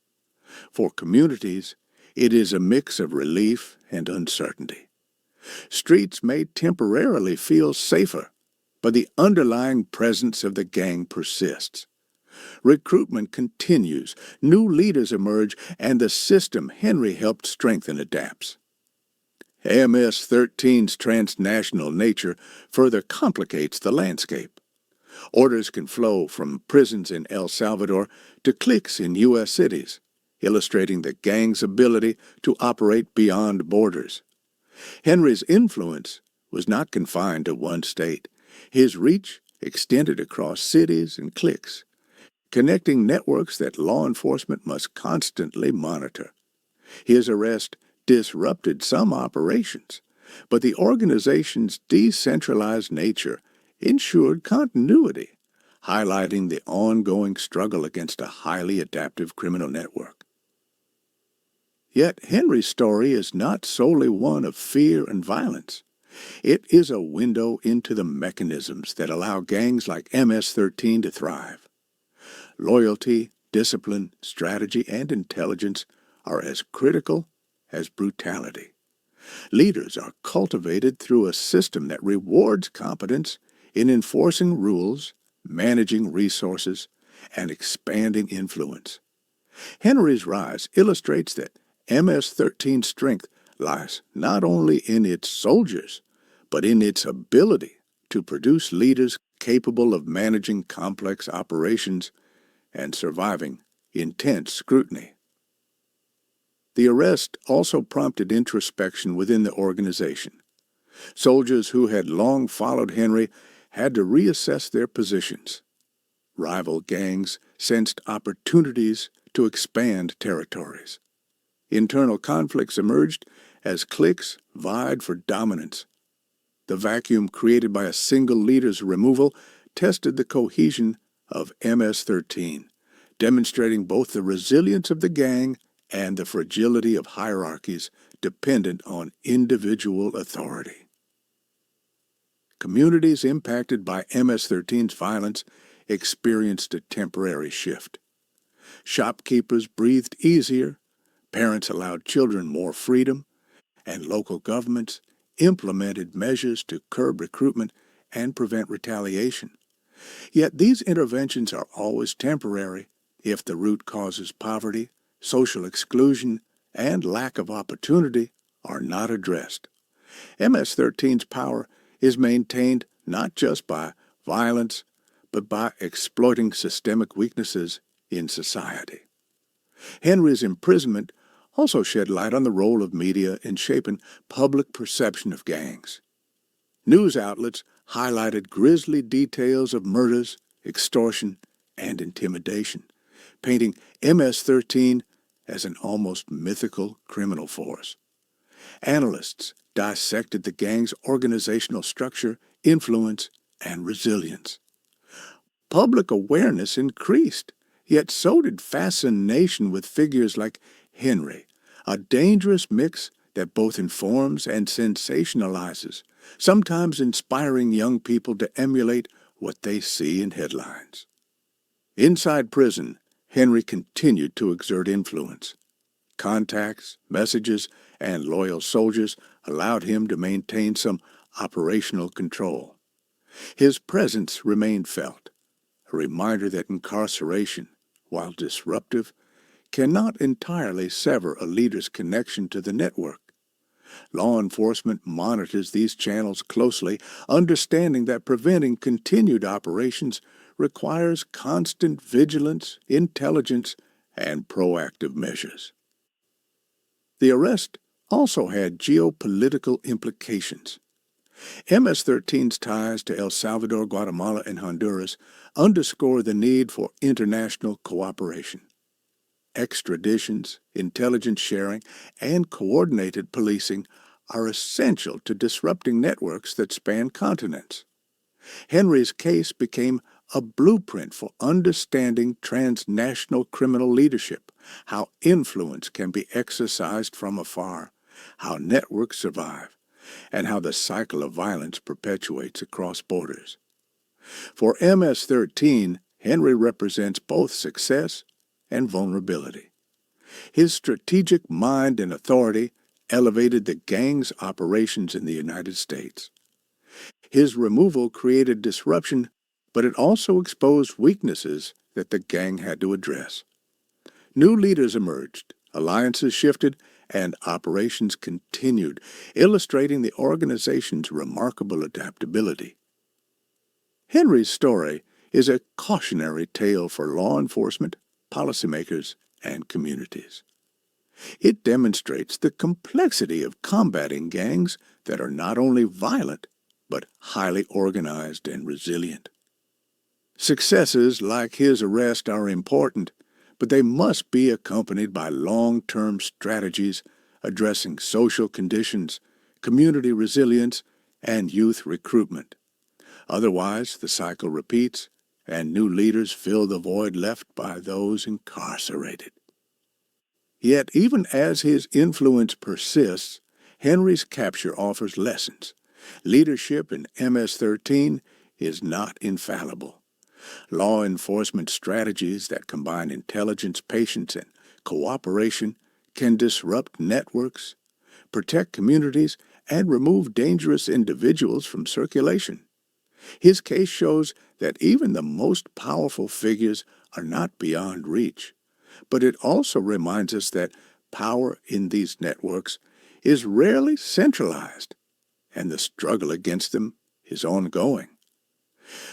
For communities, it is a mix of relief and uncertainty. Streets may temporarily feel safer, but the underlying presence of the gang persists. Recruitment continues, new leaders emerge, and the system Henry helped strengthen adapts. MS-13's transnational nature further complicates the landscape. Orders can flow from prisons in El Salvador to cliques in U.S. cities, illustrating the gang's ability to operate beyond borders. Henry's influence was not confined to one state. His reach extended across cities and cliques, connecting networks that law enforcement must constantly monitor. His arrest disrupted some operations, but the organization's decentralized nature ensured continuity, highlighting the ongoing struggle against a highly adaptive criminal network. Yet Henry's story is not solely one of fear and violence. It is a window into the mechanisms that allow gangs like MS-13 to thrive. Loyalty, discipline, strategy, and intelligence are as critical as brutality. Leaders are cultivated through a system that rewards competence in enforcing rules, managing resources, and expanding influence. Henry's rise illustrates that MS-13's strength lies not only in its soldiers, but in its ability to produce leaders capable of managing complex operations and surviving intense scrutiny. The arrest also prompted introspection within the organization. Soldiers who had long followed Henry had to reassess their positions. Rival gangs sensed opportunities to expand territories. Internal conflicts emerged as cliques vied for dominance. The vacuum created by a single leader's removal tested the cohesion of MS-13, demonstrating both the resilience of the gang and the fragility of hierarchies dependent on individual authority. Communities impacted by MS-13's violence experienced a temporary shift. Shopkeepers breathed easier, parents allowed children more freedom, and local governments implemented measures to curb recruitment and prevent retaliation. Yet these interventions are always temporary if the root causes poverty, social exclusion, and lack of opportunity are not addressed. MS-13's power is maintained not just by violence, but by exploiting systemic weaknesses in society. Henry's imprisonment also shed light on the role of media in shaping public perception of gangs. News outlets highlighted grisly details of murders, extortion, and intimidation, painting MS-13 as an almost mythical criminal force. Analysts dissected the gang's organizational structure, influence, and resilience. Public awareness increased, yet so did fascination with figures like Henry, a dangerous mix that both informs and sensationalizes, sometimes inspiring young people to emulate what they see in headlines. Inside prison, Henry continued to exert influence. Contacts, messages, and loyal soldiers allowed him to maintain some operational control. His presence remained felt, a reminder that incarceration, while disruptive, cannot entirely sever a leader's connection to the network. Law enforcement monitors these channels closely, understanding that preventing continued operations requires constant vigilance, intelligence, and proactive measures. The arrest also had geopolitical implications. MS-13's ties to El Salvador, Guatemala, and Honduras underscore the need for international cooperation. Extraditions, intelligence sharing, and coordinated policing are essential to disrupting networks that span continents. Henry's case became a blueprint for understanding transnational criminal leadership, how influence can be exercised from afar, how networks survive, and how the cycle of violence perpetuates across borders. For MS-13, Henry represents both success and vulnerability. His strategic mind and authority elevated the gang's operations in the United States. His removal created disruption, but it also exposed weaknesses that the gang had to address. New leaders emerged, alliances shifted, and operations continued, illustrating the organization's remarkable adaptability. Henry's story is a cautionary tale for law enforcement, policymakers, and communities. It demonstrates the complexity of combating gangs that are not only violent, but highly organized and resilient. Successes like his arrest are important, but they must be accompanied by long-term strategies addressing social conditions, community resilience, and youth recruitment. Otherwise, the cycle repeats, and new leaders fill the void left by those incarcerated. Yet, even as his influence persists, Henry's capture offers lessons. Leadership in MS-13 is not infallible. Law enforcement strategies that combine intelligence, patience, and cooperation can disrupt networks, protect communities, and remove dangerous individuals from circulation. His case shows that even the most powerful figures are not beyond reach, but it also reminds us that power in these networks is rarely centralized, and the struggle against them is ongoing.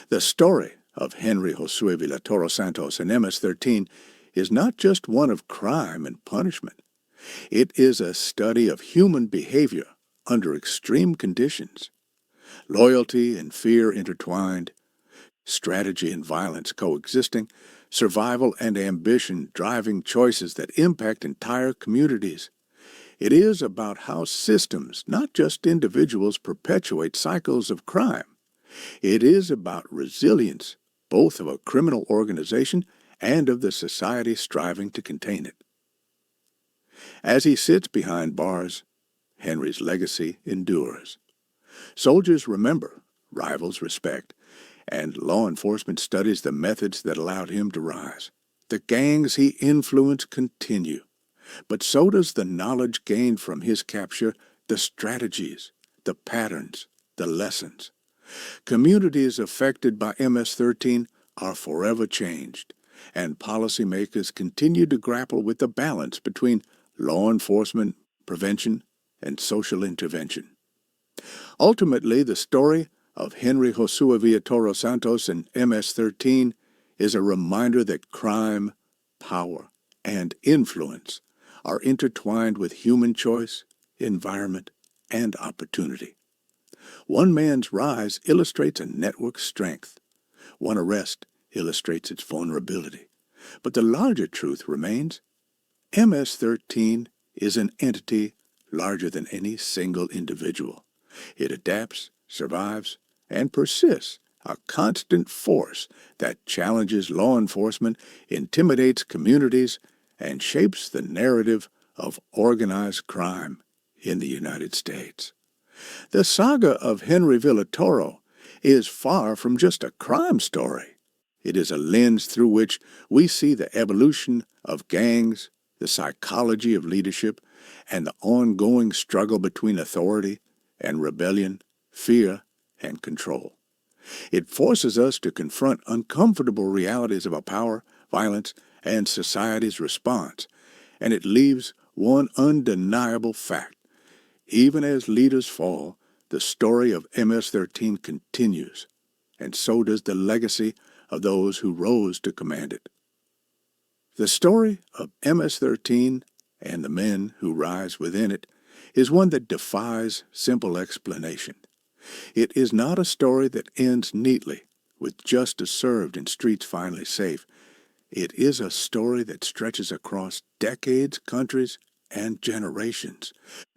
The story of Henrry Josue Villatoro Santos and MS-13 is not just one of crime and punishment. It is a study of human behavior under extreme conditions. Loyalty and fear intertwined, strategy and violence coexisting, survival and ambition driving choices that impact entire communities. It is about how systems, not just individuals, perpetuate cycles of crime. It is about resilience, both of a criminal organization and of the society striving to contain it. As he sits behind bars, Henry's legacy endures. Soldiers remember, rivals respect, and law enforcement studies the methods that allowed him to rise. The gangs he influenced continue, but so does the knowledge gained from his capture, the strategies, the patterns, the lessons. Communities affected by MS-13 are forever changed, and policymakers continue to grapple with the balance between law enforcement, prevention, and social intervention. Ultimately, the story of Henrry Josue Villatoro Santos and MS-13 is a reminder that crime, power, and influence are intertwined with human choice, environment, and opportunity. One man's rise illustrates a network's strength. One arrest illustrates its vulnerability. But the larger truth remains: MS-13 is an entity larger than any single individual. It adapts, survives, and persists, a constant force that challenges law enforcement, intimidates communities, and shapes the narrative of organized crime in the United States. The saga of Henrry Villatoro is far from just a crime story. It is a lens through which we see the evolution of gangs, the psychology of leadership, and the ongoing struggle between authority and rebellion, fear and control. It forces us to confront uncomfortable realities of our power, violence, and society's response, and it leaves one undeniable fact. Even as leaders fall, the story of MS-13 continues, and so does the legacy of those who rose to command it. The story of MS-13 and the men who rise within it is one that defies simple explanation. It is not a story that ends neatly, with justice served and streets finally safe. It is a story that stretches across decades, countries, and generations,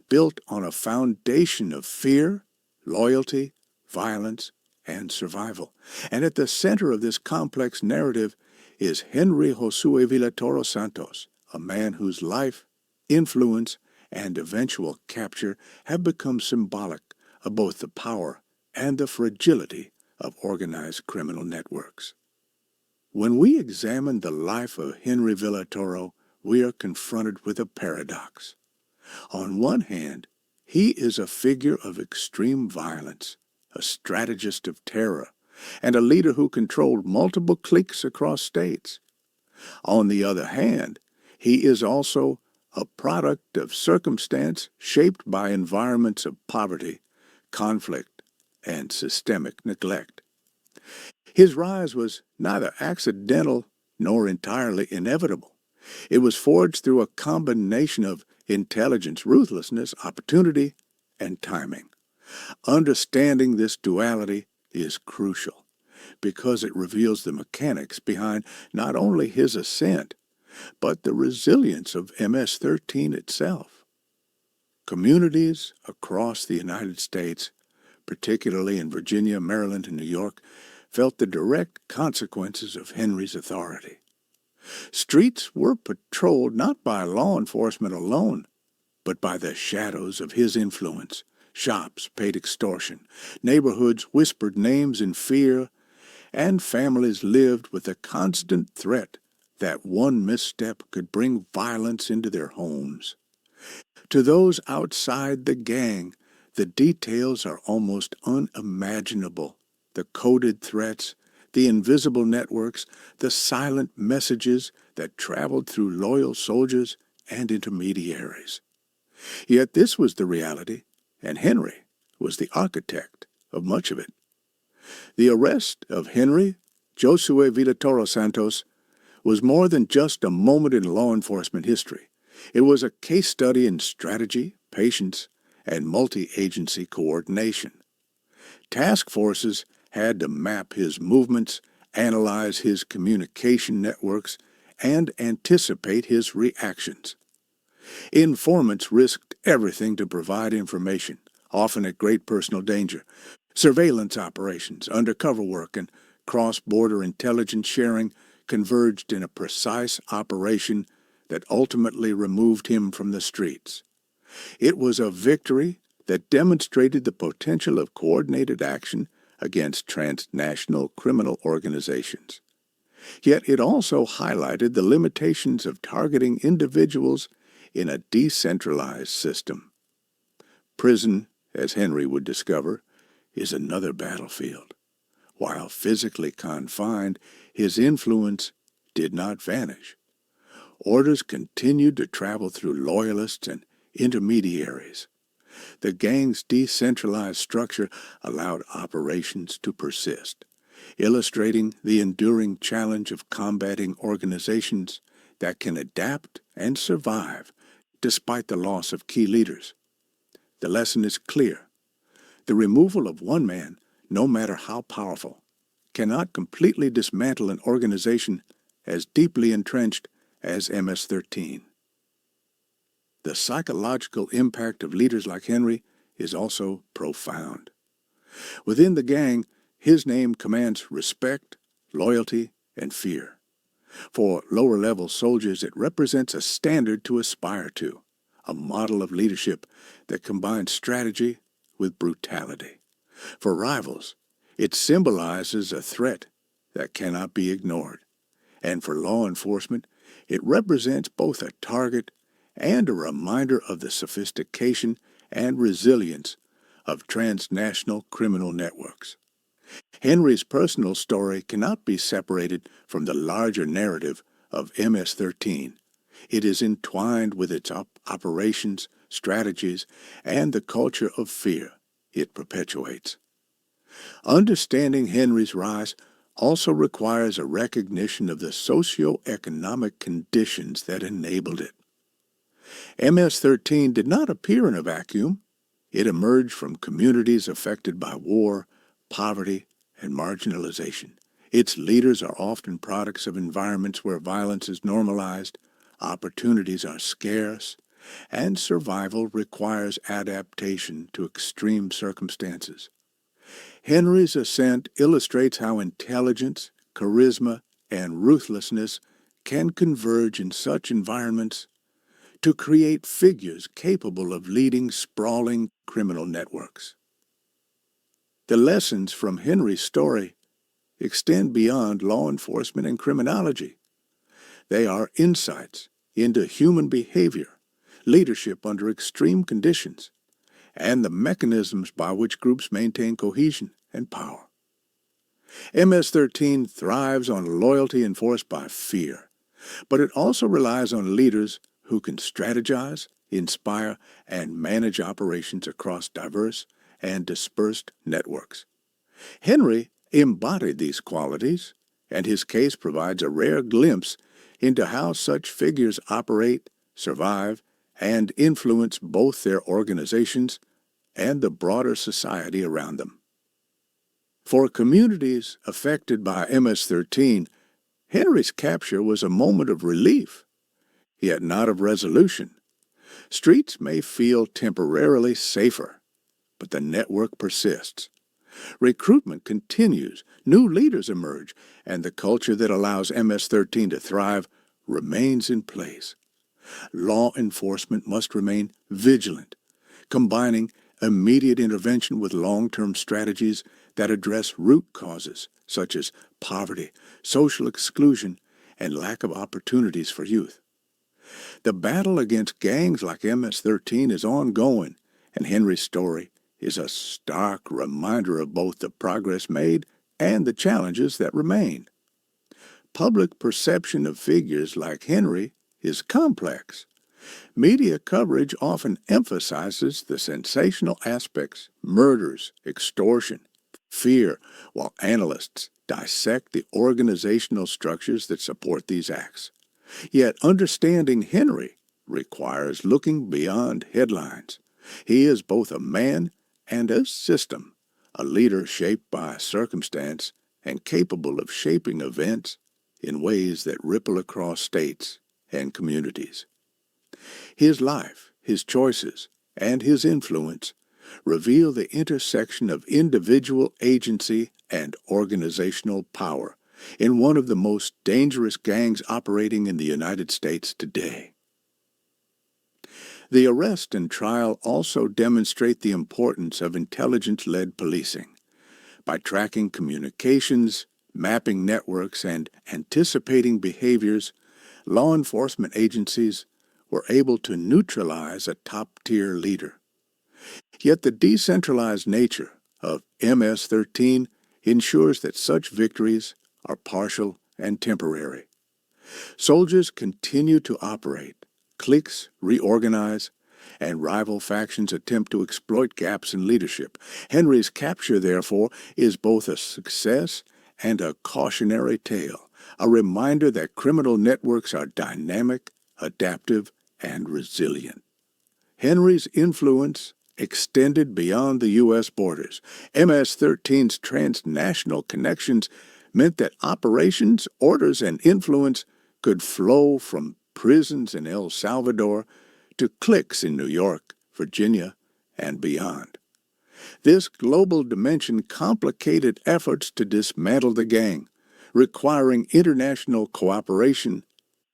built on a foundation of fear, loyalty, violence, and survival. And at the center of this complex narrative is Henrry Josue Villatoro Santos, a man whose life, influence, and eventual capture have become symbolic of both the power and the fragility of organized criminal networks. When we examine the life of Henrry Villatoro, we are confronted with a paradox. On one hand, he is a figure of extreme violence, a strategist of terror, and a leader who controlled multiple cliques across states. On the other hand, he is also a product of circumstance shaped by environments of poverty, conflict, and systemic neglect. His rise was neither accidental nor entirely inevitable. It was forged through a combination of intelligence, ruthlessness, opportunity, and timing. Understanding this duality is crucial because it reveals the mechanics behind not only his ascent, but the resilience of MS-13 itself. Communities across the United States, particularly in Virginia, Maryland, and New York, felt the direct consequences of Henry's authority. Streets were patrolled not by law enforcement alone, but by the shadows of his influence. Shops paid extortion, neighborhoods whispered names in fear, and families lived with the constant threat that one misstep could bring violence into their homes. To those outside the gang, the details are almost unimaginable. The coded threats, the invisible networks, the silent messages that traveled through loyal soldiers and intermediaries. Yet this was the reality, and Henry was the architect of much of it. The arrest of Henrry Josue Villatoro Santos was more than just a moment in law enforcement history. It was a case study in strategy, patience, and multi-agency coordination. Task forces had to map his movements, analyze his communication networks, and anticipate his reactions. Informants risked everything to provide information, often at great personal danger. Surveillance operations, undercover work, and cross-border intelligence sharing converged in a precise operation that ultimately removed him from the streets. It was a victory that demonstrated the potential of coordinated action against transnational criminal organizations. Yet it also highlighted the limitations of targeting individuals in a decentralized system. Prison, as Henry would discover, is another battlefield. While physically confined, his influence did not vanish. Orders continued to travel through loyalists and intermediaries. The gang's decentralized structure allowed operations to persist, illustrating the enduring challenge of combating organizations that can adapt and survive despite the loss of key leaders. The lesson is clear. The removal of one man, no matter how powerful, cannot completely dismantle an organization as deeply entrenched as MS-13. The psychological impact of leaders like Henry is also profound. Within the gang, his name commands respect, loyalty, and fear. For lower-level soldiers, it represents a standard to aspire to, a model of leadership that combines strategy with brutality. For rivals, it symbolizes a threat that cannot be ignored. And for law enforcement, it represents both a target and a reminder of the sophistication and resilience of transnational criminal networks. Henry's personal story cannot be separated from the larger narrative of MS-13. It is entwined with its operations, strategies, and the culture of fear it perpetuates. Understanding Henry's rise also requires a recognition of the socio-economic conditions that enabled it. MS-13 did not appear in a vacuum. It emerged from communities affected by war, poverty, and marginalization. Its leaders are often products of environments where violence is normalized, opportunities are scarce, and survival requires adaptation to extreme circumstances. Henry's ascent illustrates how intelligence, charisma, and ruthlessness can converge in such environments to create figures capable of leading sprawling criminal networks. The lessons from Henry's story extend beyond law enforcement and criminology. They are insights into human behavior, leadership under extreme conditions, and the mechanisms by which groups maintain cohesion and power. MS-13 thrives on loyalty enforced by fear, but it also relies on leaders who can strategize, inspire, and manage operations across diverse and dispersed networks. Henry embodied these qualities, and his case provides a rare glimpse into how such figures operate, survive, and influence both their organizations and the broader society around them. For communities affected by MS-13, Henry's capture was a moment of relief, yet not of resolution. Streets may feel temporarily safer, but the network persists. Recruitment continues, new leaders emerge, and the culture that allows MS-13 to thrive remains in place. Law enforcement must remain vigilant, combining immediate intervention with long-term strategies that address root causes such as poverty, social exclusion, and lack of opportunities for youth. The battle against gangs like MS-13 is ongoing, and Henry's story is a stark reminder of both the progress made and the challenges that remain. Public perception of figures like Henry is complex. Media coverage often emphasizes the sensational aspects, murders, extortion, fear, while analysts dissect the organizational structures that support these acts. Yet understanding Henry requires looking beyond headlines. He is both a man and a system, a leader shaped by circumstance and capable of shaping events in ways that ripple across states and communities. His life, his choices, and his influence reveal the intersection of individual agency and organizational power in one of the most dangerous gangs operating in the United States today. The arrest and trial also demonstrate the importance of intelligence-led policing. By tracking communications, mapping networks, and anticipating behaviors, law enforcement agencies were able to neutralize a top-tier leader. Yet the decentralized nature of MS-13 ensures that such victories are partial and temporary. Soldiers continue to operate, cliques reorganize, and rival factions attempt to exploit gaps in leadership. Henry's capture, therefore, is both a success and a cautionary tale, a reminder that criminal networks are dynamic, adaptive, and resilient. Henry's influence extended beyond the U.S. borders. MS-13's transnational connections meant that operations, orders, and influence could flow from prisons in El Salvador to cliques in New York, Virginia, and beyond. This global dimension complicated efforts to dismantle the gang, requiring international cooperation,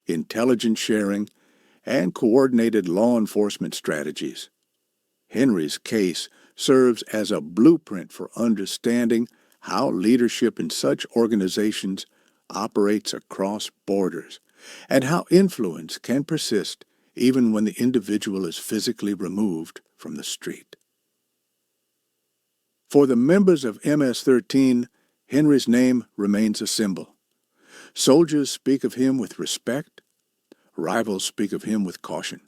intelligence sharing, and coordinated law enforcement strategies. Henry's case serves as a blueprint for understanding how leadership in such organizations operates across borders, and how influence can persist even when the individual is physically removed from the street. For the members of MS-13, Henry's name remains a symbol. Soldiers speak of him with respect, rivals speak of him with caution.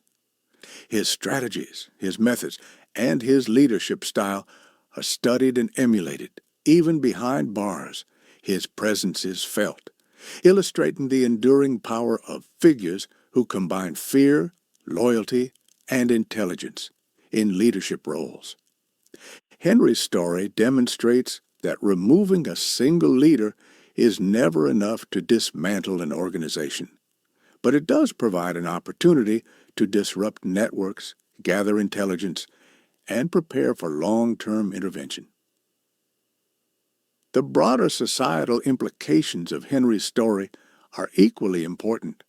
His strategies, his methods, and his leadership style are studied and emulated. Even behind bars, his presence is felt, illustrating the enduring power of figures who combine fear, loyalty, and intelligence in leadership roles. Henry's story demonstrates that removing a single leader is never enough to dismantle an organization, but it does provide an opportunity to disrupt networks, gather intelligence, and prepare for long-term intervention. The broader societal implications of Henry's story are equally important.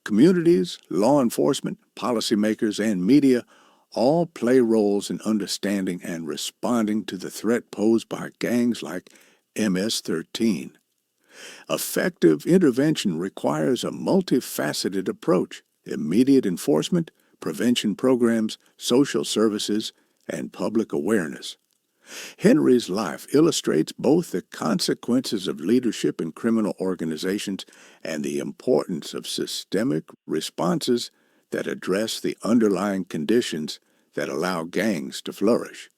Communities, law enforcement, policymakers, and media all play roles in understanding and responding to the threat posed by gangs like MS-13. Effective intervention requires a multifaceted approach: immediate enforcement, prevention programs, social services, and public awareness. Henry's life illustrates both the consequences of leadership in criminal organizations and the importance of systemic responses that address the underlying conditions that allow gangs to flourish.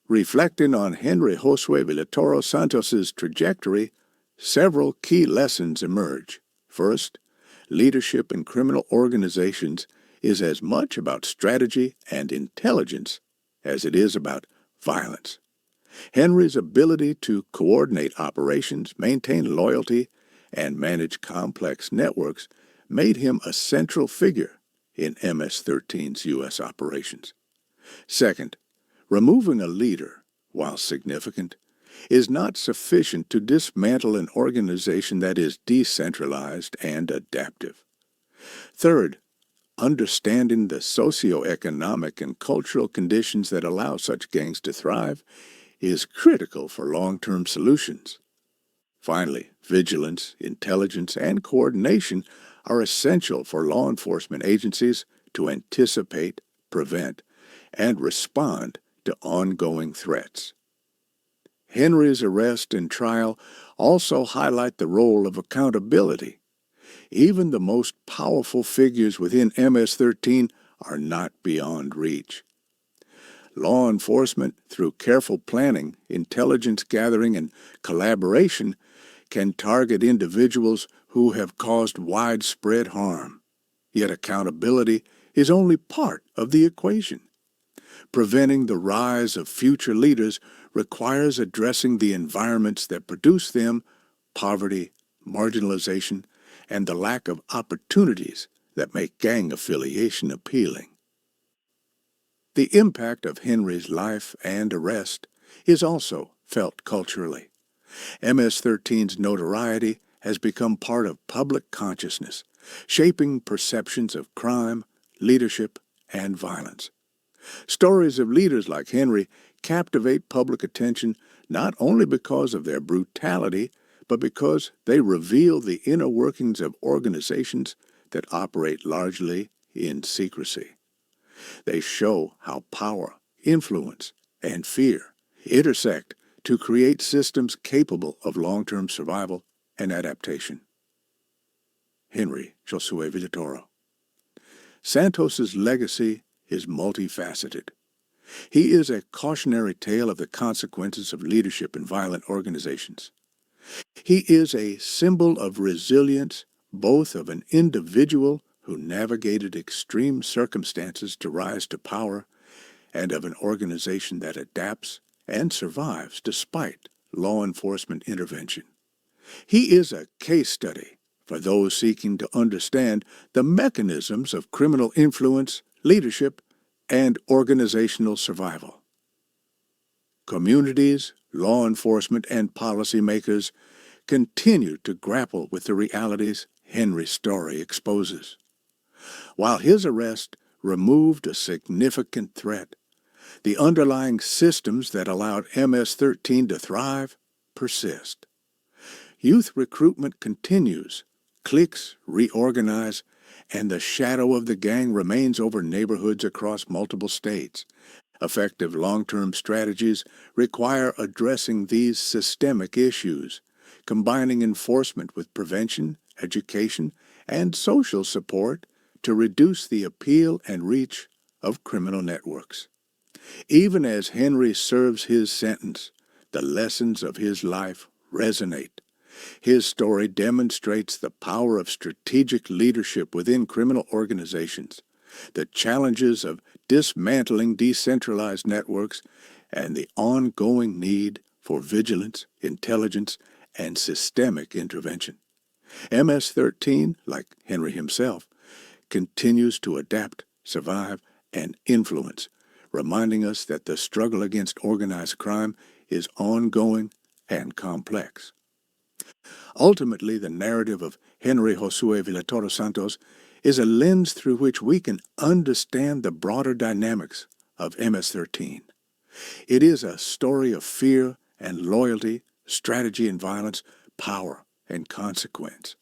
Reflecting on Henrry Josue Villatoro Santos's trajectory, several key lessons emerge. First, leadership in criminal organizations is as much about strategy and intelligence as it is about violence. Henry's ability to coordinate operations, maintain loyalty, and manage complex networks made him a central figure in MS-13's U.S. operations. Second, removing a leader, while significant, is not sufficient to dismantle an organization that is decentralized and adaptive. Third, understanding the socioeconomic and cultural conditions that allow such gangs to thrive is critical for long-term solutions. Finally, vigilance, intelligence, and coordination are essential for law enforcement agencies to anticipate, prevent, and respond to ongoing threats. Henry's arrest and trial also highlight the role of accountability. Even the most powerful figures within MS-13 are not beyond reach. Law enforcement, through careful planning, intelligence gathering, and collaboration, can target individuals who have caused widespread harm. Yet accountability is only part of the equation. Preventing the rise of future leaders requires addressing the environments that produce them: poverty, marginalization, and the lack of opportunities that make gang affiliation appealing. The impact of Henry's life and arrest is also felt culturally. MS-13's notoriety has become part of public consciousness, shaping perceptions of crime, leadership, and violence. Stories of leaders like Henry captivate public attention not only because of their brutality, but because they reveal the inner workings of organizations that operate largely in secrecy. They show how power, influence, and fear intersect to create systems capable of long-term survival and adaptation. Henrry Josue Villatoro. Santos's legacy is multifaceted. He is a cautionary tale of the consequences of leadership in violent organizations. He is a symbol of resilience, both of an individual who navigated extreme circumstances to rise to power, and of an organization that adapts and survives despite law enforcement intervention. He is a case study for those seeking to understand the mechanisms of criminal influence, leadership, and organizational survival. Communities, law enforcement, and policymakers continue to grapple with the realities Henry's story exposes. While his arrest removed a significant threat, the underlying systems that allowed MS-13 to thrive persist. Youth recruitment continues, cliques reorganize, and the shadow of the gang remains over neighborhoods across multiple states. Effective long-term strategies require addressing these systemic issues, combining enforcement with prevention, education, and social support to reduce the appeal and reach of criminal networks. Even as Henry serves his sentence, the lessons of his life resonate. His story demonstrates the power of strategic leadership within criminal organizations, the challenges of dismantling decentralized networks, and the ongoing need for vigilance, intelligence, and systemic intervention. MS-13, like Henrry himself, continues to adapt, survive, and influence, reminding us that the struggle against organized crime is ongoing and complex. Ultimately, the narrative of Henrry Josue Villatoro Santos is a lens through which we can understand the broader dynamics of MS-13. It is a story of fear and loyalty, strategy and violence, power and consequence.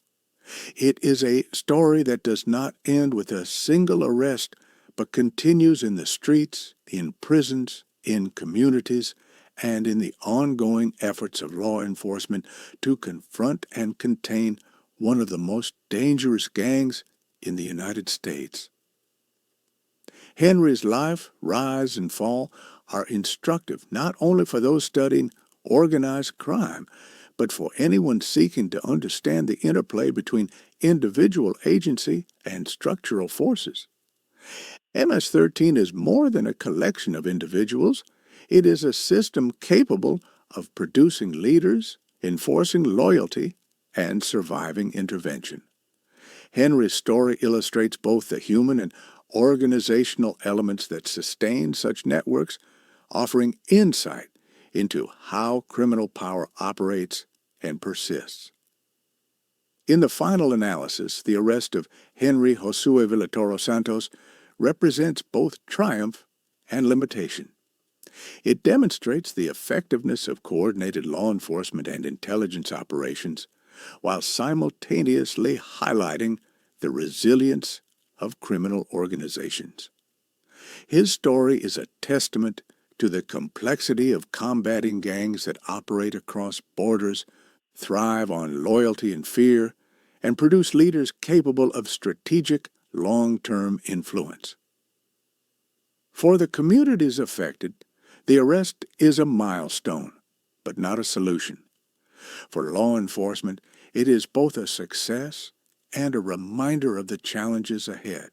It is a story that does not end with a single arrest, but continues in the streets, in prisons, in communities, and in the ongoing efforts of law enforcement to confront and contain one of the most dangerous gangs in the United States. Henry's life, rise, and fall are instructive not only for those studying organized crime, but for anyone seeking to understand the interplay between individual agency and structural forces. MS-13 is more than a collection of individuals. It is a system capable of producing leaders, enforcing loyalty, and surviving intervention. Henry's story illustrates both the human and organizational elements that sustain such networks, offering insight into how criminal power operates and persists. In the final analysis, the arrest of Henrry Josue Villatoro Santos represents both triumph and limitation. It demonstrates the effectiveness of coordinated law enforcement and intelligence operations, while simultaneously highlighting the resilience of criminal organizations. His story is a testament to the complexity of combating gangs that operate across borders, thrive on loyalty and fear, and produce leaders capable of strategic, long-term influence. For the communities affected, the arrest is a milestone, but not a solution. For law enforcement, it is both a success and a reminder of the challenges ahead.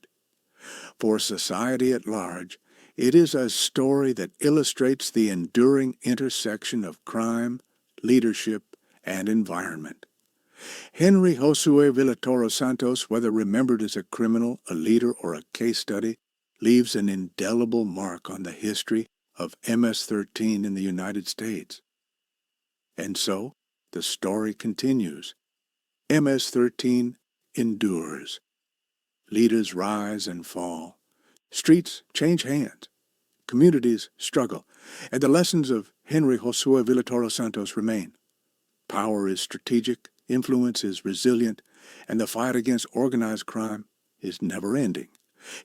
For society at large, it is a story that illustrates the enduring intersection of crime, leadership, and environment. Henrry Josue Villatoro Santos, whether remembered as a criminal, a leader, or a case study, leaves an indelible mark on the history of MS-13 in the United States. And so, the story continues. MS-13 endures. Leaders rise and fall. Streets change hands. Communities struggle. And the lessons of Henrry Josue Villatoro Santos remain. Power is strategic, influence is resilient, and the fight against organized crime is never-ending.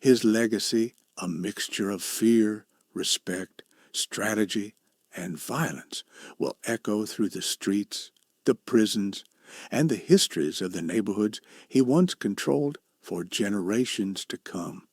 His legacy, a mixture of fear, respect, strategy, and violence, will echo through the streets, the prisons, and the histories of the neighborhoods he once controlled for generations to come.